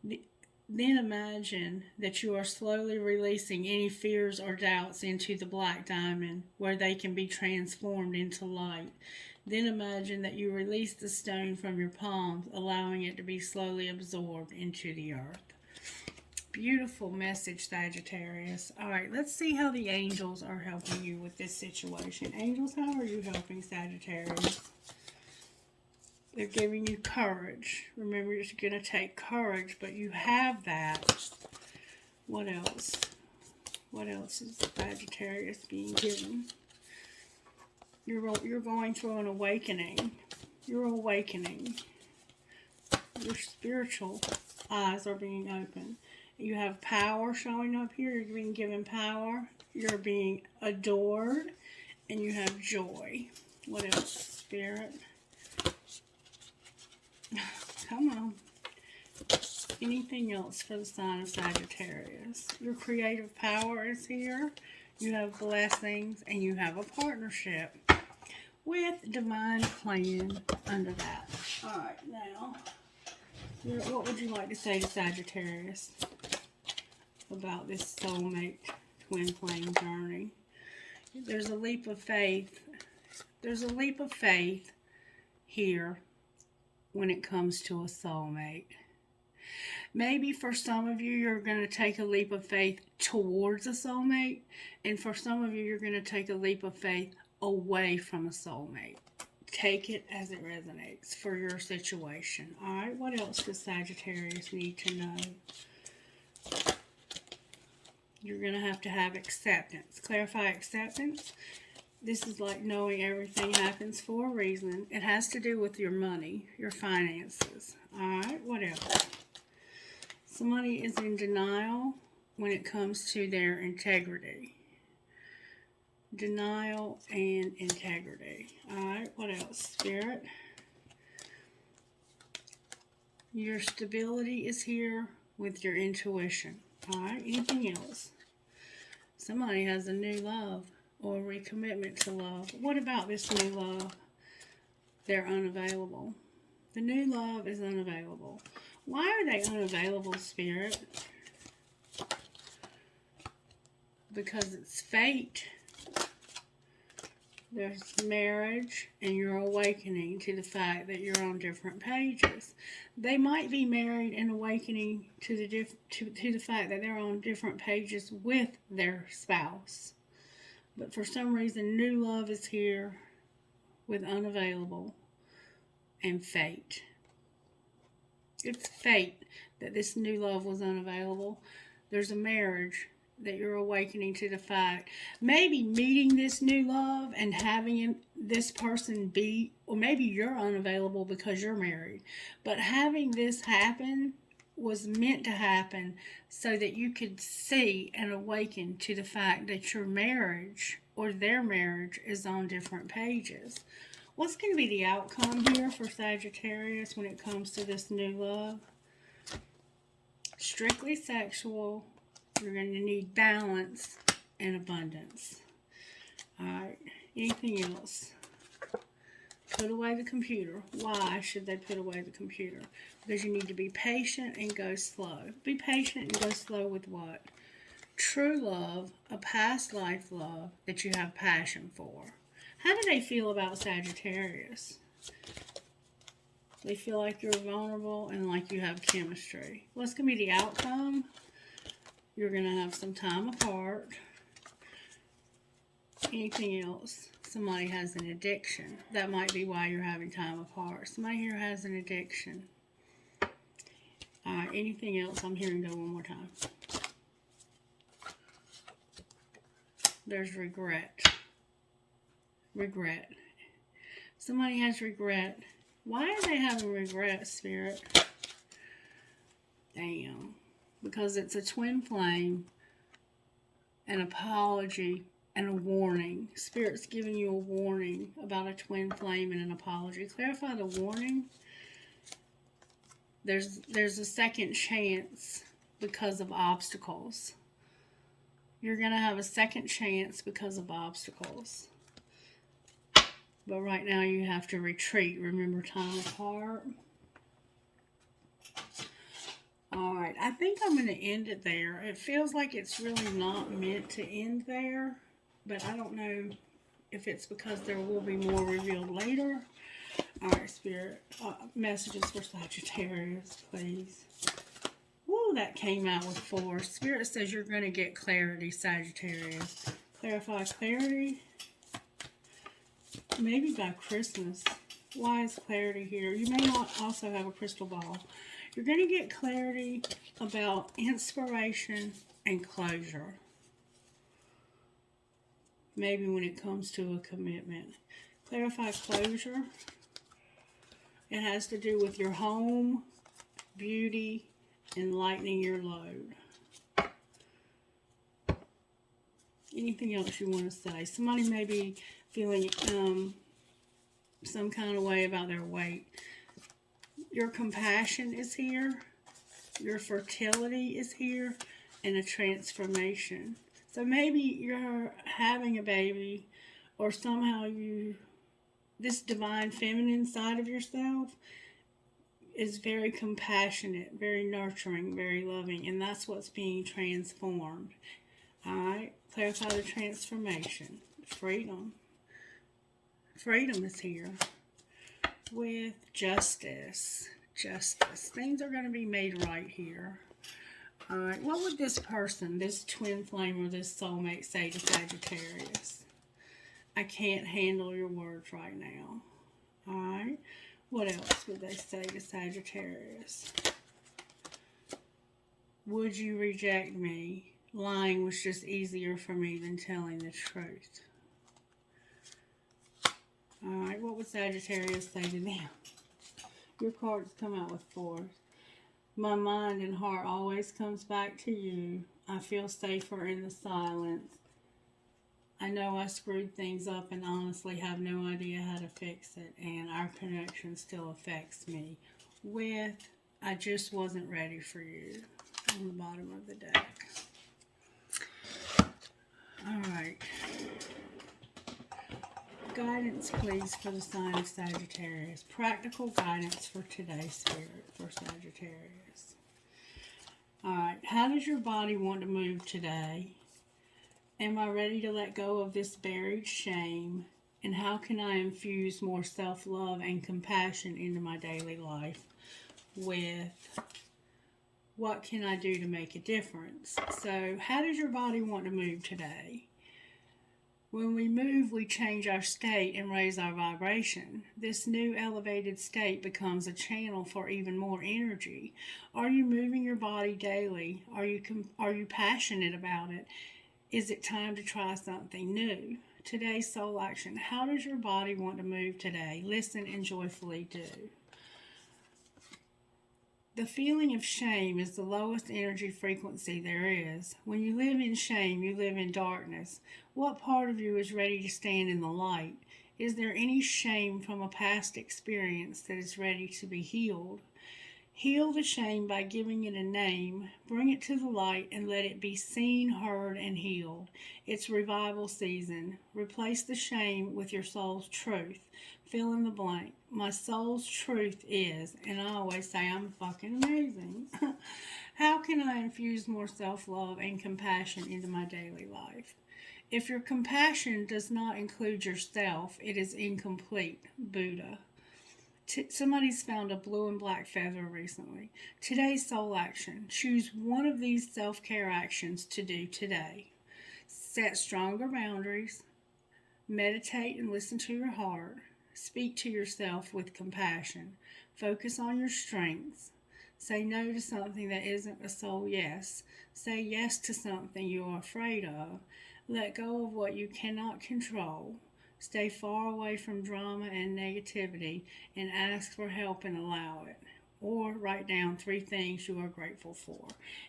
Then imagine that you are slowly releasing any fears or doubts into the black diamond, where they can be transformed into light. Then imagine that you release the stone from your palms, allowing it to be slowly absorbed into the earth. Beautiful message, Sagittarius. All right, let's see how the angels are helping you with this situation. Angels, how are you helping Sagittarius? They're giving you courage. Remember, you're going to take courage, but you have that. What else? What else is Sagittarius being given? You're going through an awakening. You're awakening. Your spiritual eyes are being opened. You have power showing up here. You're being given power. You're being adored. And you have joy. What else, Spirit? Come on. Anything else for the sign of Sagittarius? Your creative power is here. You have blessings. And you have a partnership with divine plan under that. Alright, now, what would you like to say to Sagittarius about this soulmate twin flame journey? There's a leap of faith. There's a leap of faith here when it comes to a soulmate. Maybe for some of you, you're going to take a leap of faith towards a soulmate, and for some of you, you're going to take a leap of faith away from a soulmate. Take it as it resonates for your situation. All right, what else does Sagittarius need to know? You're going to have acceptance. Clarify acceptance. This is like knowing everything happens for a reason. It has to do with your money, your finances. All right, what else? Somebody is in denial when it comes to their integrity. Denial and integrity. All right, what else? Spirit. Your stability is here with your intuition. All right, anything else? Somebody has a new love or a recommitment to love. What about this new love? They're unavailable. The new love is unavailable. Why are they unavailable, Spirit? Because it's fate. There's marriage, and you're awakening to the fact that you're on different pages. They might be married and awakening to the fact that they're on different pages with their spouse. But for some reason, new love is here with unavailable and fate. It's fate that this new love was unavailable. There's a marriage that you're awakening to the fact. Maybe meeting this new love and having this person be, or maybe you're unavailable because you're married. But having this happen was meant to happen so that you could see and awaken to the fact that your marriage or their marriage is on different pages. What's going to be the outcome here for Sagittarius when it comes to this new love? Strictly sexual. You're going to need balance and abundance. Alright, anything else? Put away the computer. Why should they put away the computer? Because you need to be patient and go slow. Be patient and go slow with what? True love, a past life love that you have passion for. How do they feel about Sagittarius? They feel like you're vulnerable and like you have chemistry. What's going to be the outcome? You're going to have some time apart. Anything else? Somebody has an addiction. That might be why you're having time apart. Somebody here has an addiction. Anything else? I'm hearing go one more time. There's regret. Regret. Somebody has regret. Why are they having regret, Spirit? Damn. Because it's a twin flame, an apology, and a warning. Spirit's giving you a warning about a twin flame and an apology. Clarify the warning. There's a second chance because of obstacles. You're going to have a second chance because of obstacles. But right now you have to retreat. Remember, time apart. Alright, I think I'm going to end it there. It feels like it's really not meant to end there. But I don't know if it's because there will be more revealed later. Alright, Spirit. Messages for Sagittarius, please. Woo, that came out with 4. Spirit says you're going to get clarity, Sagittarius. Clarify clarity. Maybe by Christmas. Why is clarity here? You may not also have a crystal ball. You're going to get clarity about inspiration and closure. Maybe when it comes to a commitment. Clarify closure. It has to do with your home, beauty, and lightening your load. Anything else you want to say? Somebody may be feeling some kind of way about their weight. Your compassion is here. Your fertility is here. And a transformation. So maybe you're having a baby, or somehow this divine feminine side of yourself is very compassionate, very nurturing, very loving, and that's what's being transformed. Alright, clarify the transformation. Freedom. Freedom is here. with justice. Justice. Things are going to be made right here. Alright, what would this person, this twin flame or this soulmate say to Sagittarius? I can't handle your words right now. Alright, what else would they say to Sagittarius? Would you reject me? Lying was just easier for me than telling the truth. Alright, what would Sagittarius say to them? Your cards come out with 4. My mind and heart always comes back to you. I feel safer in the silence. I know I screwed things up and honestly have no idea how to fix it. And our connection still affects me. With, I just wasn't ready for you. On the bottom of the deck. Alright. Guidance, please, for the sign of Sagittarius. Practical guidance for today's spirit for Sagittarius. Alright, how does your body want to move today? Am I ready to let go of this buried shame? And how can I infuse more self-love and compassion into my daily life? With, what can I do to make a difference? So, how does your body want to move today? When we move, we change our state and raise our vibration. This new elevated state becomes a channel for even more energy. Are you moving your body daily? Are you passionate about it? Is it time to try something new? Today's soul action. How does your body want to move today? Listen and joyfully do. The feeling of shame is the lowest energy frequency there is. When you live in shame, you live in darkness. What part of you is ready to stand in the light? Is there any shame from a past experience that is ready to be healed? Heal the shame by giving it a name. Bring it to the light and let it be seen, heard, and healed. It's revival season. Replace the shame with your soul's truth. Fill in the blank. My soul's truth is, and I always say I'm fucking amazing. How can I infuse more self-love and compassion into my daily life? If your compassion does not include yourself, it is incomplete. Buddha. Somebody's found a blue and black feather recently. Today's soul action. Choose one of these self-care actions to do today. Set stronger boundaries. Meditate and listen to your heart. Speak to yourself with compassion. Focus on your strengths. Say no to something that isn't a soul yes. Say yes to something you are afraid of. Let go of what you cannot control. Stay far away from drama and negativity and ask for help and allow it. Or write down 3 things you are grateful for.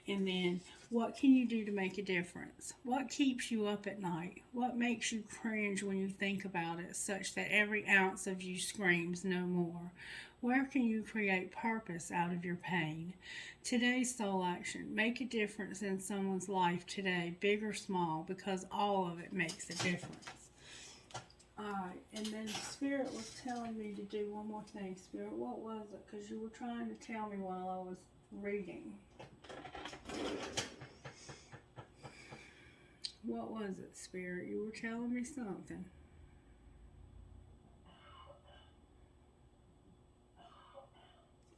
And then, what can you do to make a difference? What keeps you up at night? What makes you cringe when you think about it, such that every ounce of you screams no more? Where can you create purpose out of your pain? Today's soul action. Make a difference in someone's life today, big or small, because all of it makes a difference. Alright, and then Spirit was telling me to do one more thing. Spirit, what was it? Because you were trying to tell me while I was reading. What was it, Spirit? You were telling me something.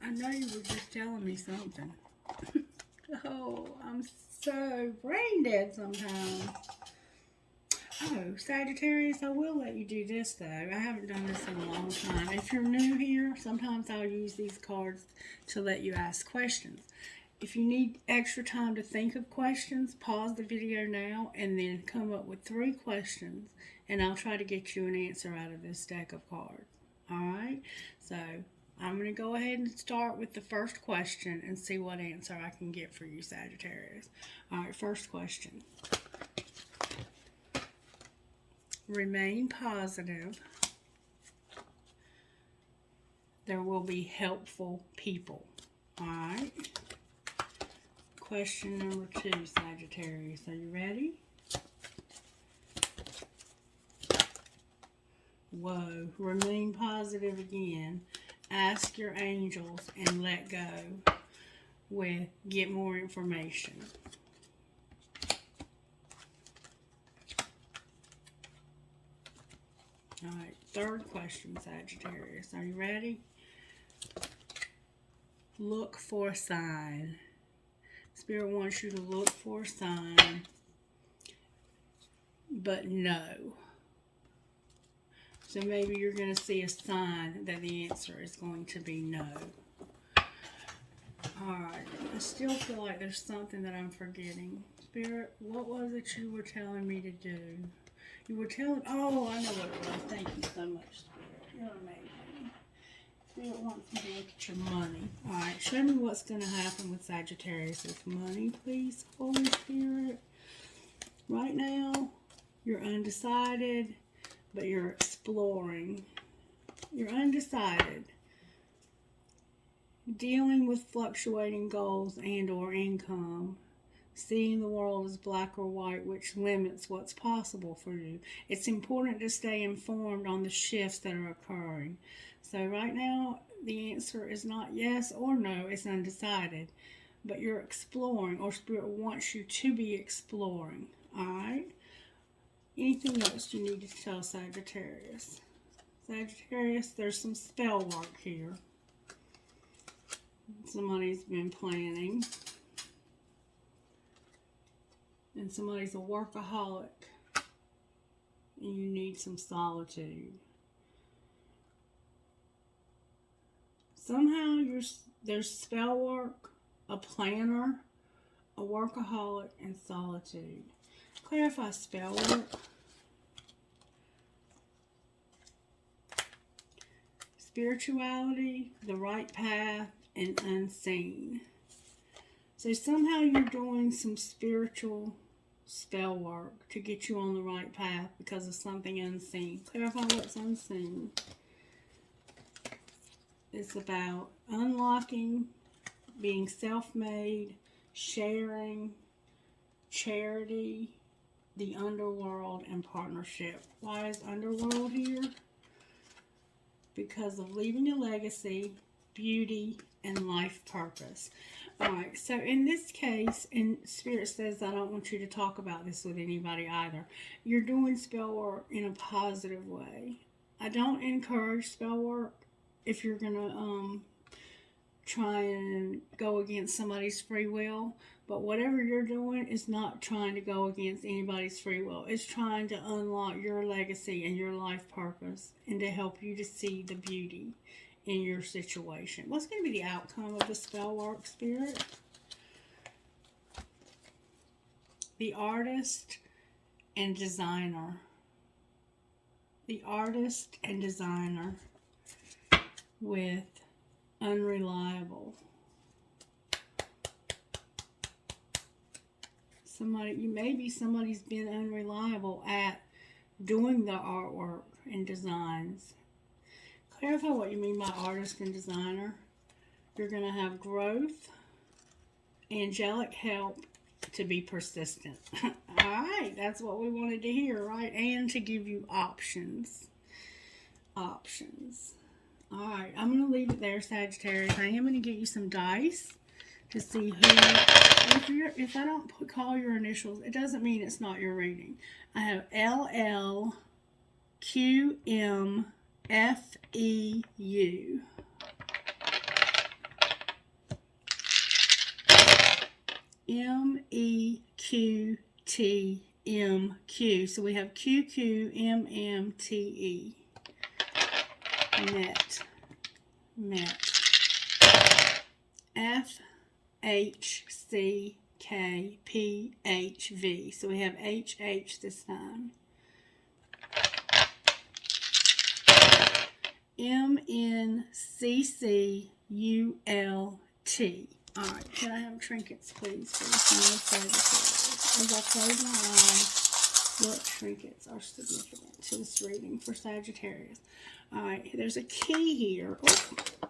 I know you were just telling me something. Oh, I'm so brain dead sometimes. Oh, Sagittarius, I will let you do this, though. I haven't done this in a long time. If you're new here, sometimes I'll use these cards to let you ask questions. If you need extra time to think of questions, pause the video now and then come up with 3 questions, and I'll try to get you an answer out of this deck of cards. Alright? So, I'm going to go ahead and start with the first question and see what answer I can get for you, Sagittarius. Alright, first question. Remain positive. There will be helpful people. Alright. Question number 2, Sagittarius. Are you ready? Whoa. Remain positive again. Ask your angels and let go with get more information. Alright, third question, Sagittarius. Are you ready? Look for a sign. Spirit wants you to look for a sign, but no. So maybe you're going to see a sign that the answer is going to be no. Alright, I still feel like there's something that I'm forgetting. Spirit, what was it you were telling me to do? You were telling, oh, I know what it was. Thank you so much, Spirit. You're amazing. Spirit wants me to look at your money. Alright, show me what's going to happen with Sagittarius' money, please, Holy Spirit. Right now, you're undecided, but you're exploring. You're undecided. Dealing with fluctuating goals and or income. Seeing the world as black or white, which limits what's possible for you. It's important to stay informed on the shifts that are occurring. So right now, the answer is not yes or no. It's undecided. But you're exploring, or Spirit wants you to be exploring. Alright? Anything else you need to tell Sagittarius? Sagittarius, there's some spell work here. Somebody's been planning. And somebody's a workaholic. And you need some solitude. Somehow there's spell work, a planner, a workaholic, and solitude. Clarify spell work. Spirituality, the right path, and unseen. So somehow you're doing some spiritual spell work to get you on the right path because of something unseen. Clarify what's unseen. It's about unlocking, being self-made, sharing, charity, the underworld, and partnership. Why is underworld here? Because of leaving a legacy, beauty, and life purpose. Alright, so in this case, and Spirit says I don't want you to talk about this with anybody either. You're doing spell work in a positive way. I don't encourage spell work if you're going to try and go against somebody's free will. But whatever you're doing is not trying to go against anybody's free will. It's trying to unlock your legacy and your life purpose and to help you to see the beauty in your situation. What's going to be the outcome of the spell work, Spirit? The artist and designer. The artist and designer with unreliable. Somebody's been unreliable at doing the artwork and designs. Clarify what you mean by artist and designer. You're going to have growth, angelic help to be persistent. Alright, that's what we wanted to hear, right? And to give you options. Options. Alright, I'm going to leave it there, Sagittarius. I am going to get you some dice to see who, if I don't call your initials, it doesn't mean it's not your reading. I have LL, QM, FEU. MEQTMQ. So we have QQMMTE. Met. FHCKPHV. So we have HH this time. MNCCULT. Alright, can I have trinkets, please, for the sign of Sagittarius? As I close my eyes, what trinkets are significant to this reading for Sagittarius? Alright, there's a key here. Oh,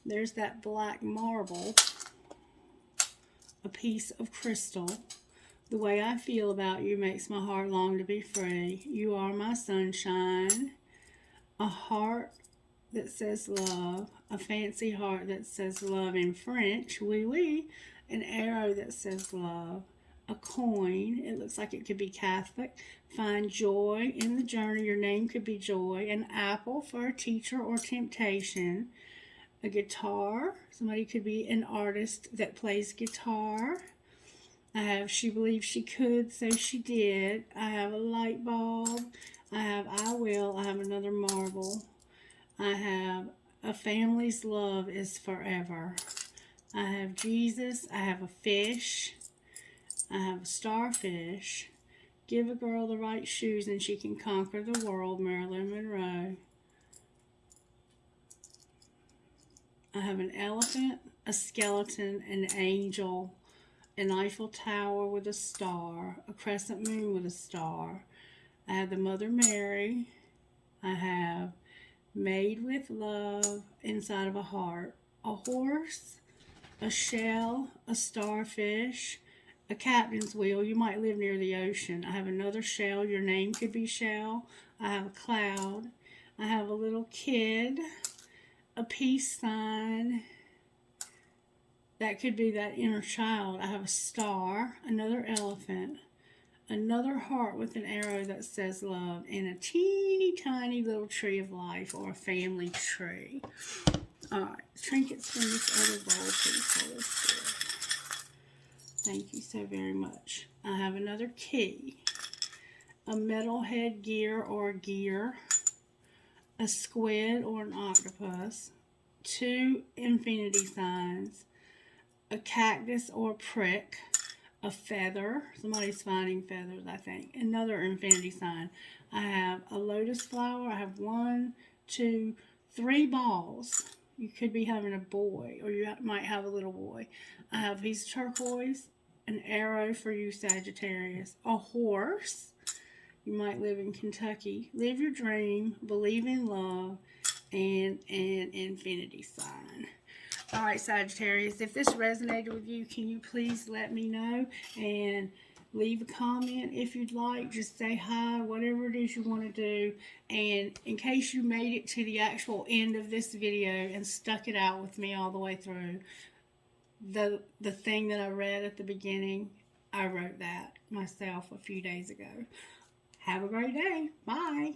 there's that black marble, a piece of crystal. The way I feel about you makes my heart long to be free. You are my sunshine. A heart that says love, a fancy heart that says love in French, oui oui, an arrow that says love, a coin. It looks like it could be Catholic. Find joy in the journey. Your name could be Joy. An apple for a teacher or temptation. A guitar. Somebody could be an artist that plays guitar. I have she believed she could, so she did. I have a light bulb. I have I will. I have another marble. I have a family's love is forever. I have Jesus. I have a fish. I have a starfish. Give a girl the right shoes and she can conquer the world. Marilyn Monroe. I have an elephant, a skeleton, an angel, an Eiffel Tower with a star, a crescent moon with a star. I have the Mother Mary. I have made with love inside of a heart, a horse, a shell, a starfish, a captain's wheel. You might live near the ocean. I have another shell. Your name could be Shell. I have a cloud. I have a little kid, a peace sign. That could be that inner child. I have a star, another elephant, another heart with an arrow that says love, and a teeny tiny little tree of life or a family tree. Alright, trinkets from this other bowl, please hold us good. Thank you so very much. I have another key, a metal head gear or gear, a squid or an octopus, 2 infinity signs, a cactus or prick, a feather. Somebody's finding feathers, I think. Another infinity sign. I have a lotus flower. I have 1, 2, 3 balls. You could be having a boy, or you might have a little boy. I have these turquoise, an arrow for you, Sagittarius, a horse. You might live in Kentucky. Live your dream, believe in love, and an infinity sign. Alright, Sagittarius, if this resonated with you, can you please let me know and leave a comment if you'd like. Just say hi, whatever it is you want to do. And in case you made it to the actual end of this video and stuck it out with me all the way through, the thing that I read at the beginning, I wrote that myself a few days ago. Have a great day. Bye.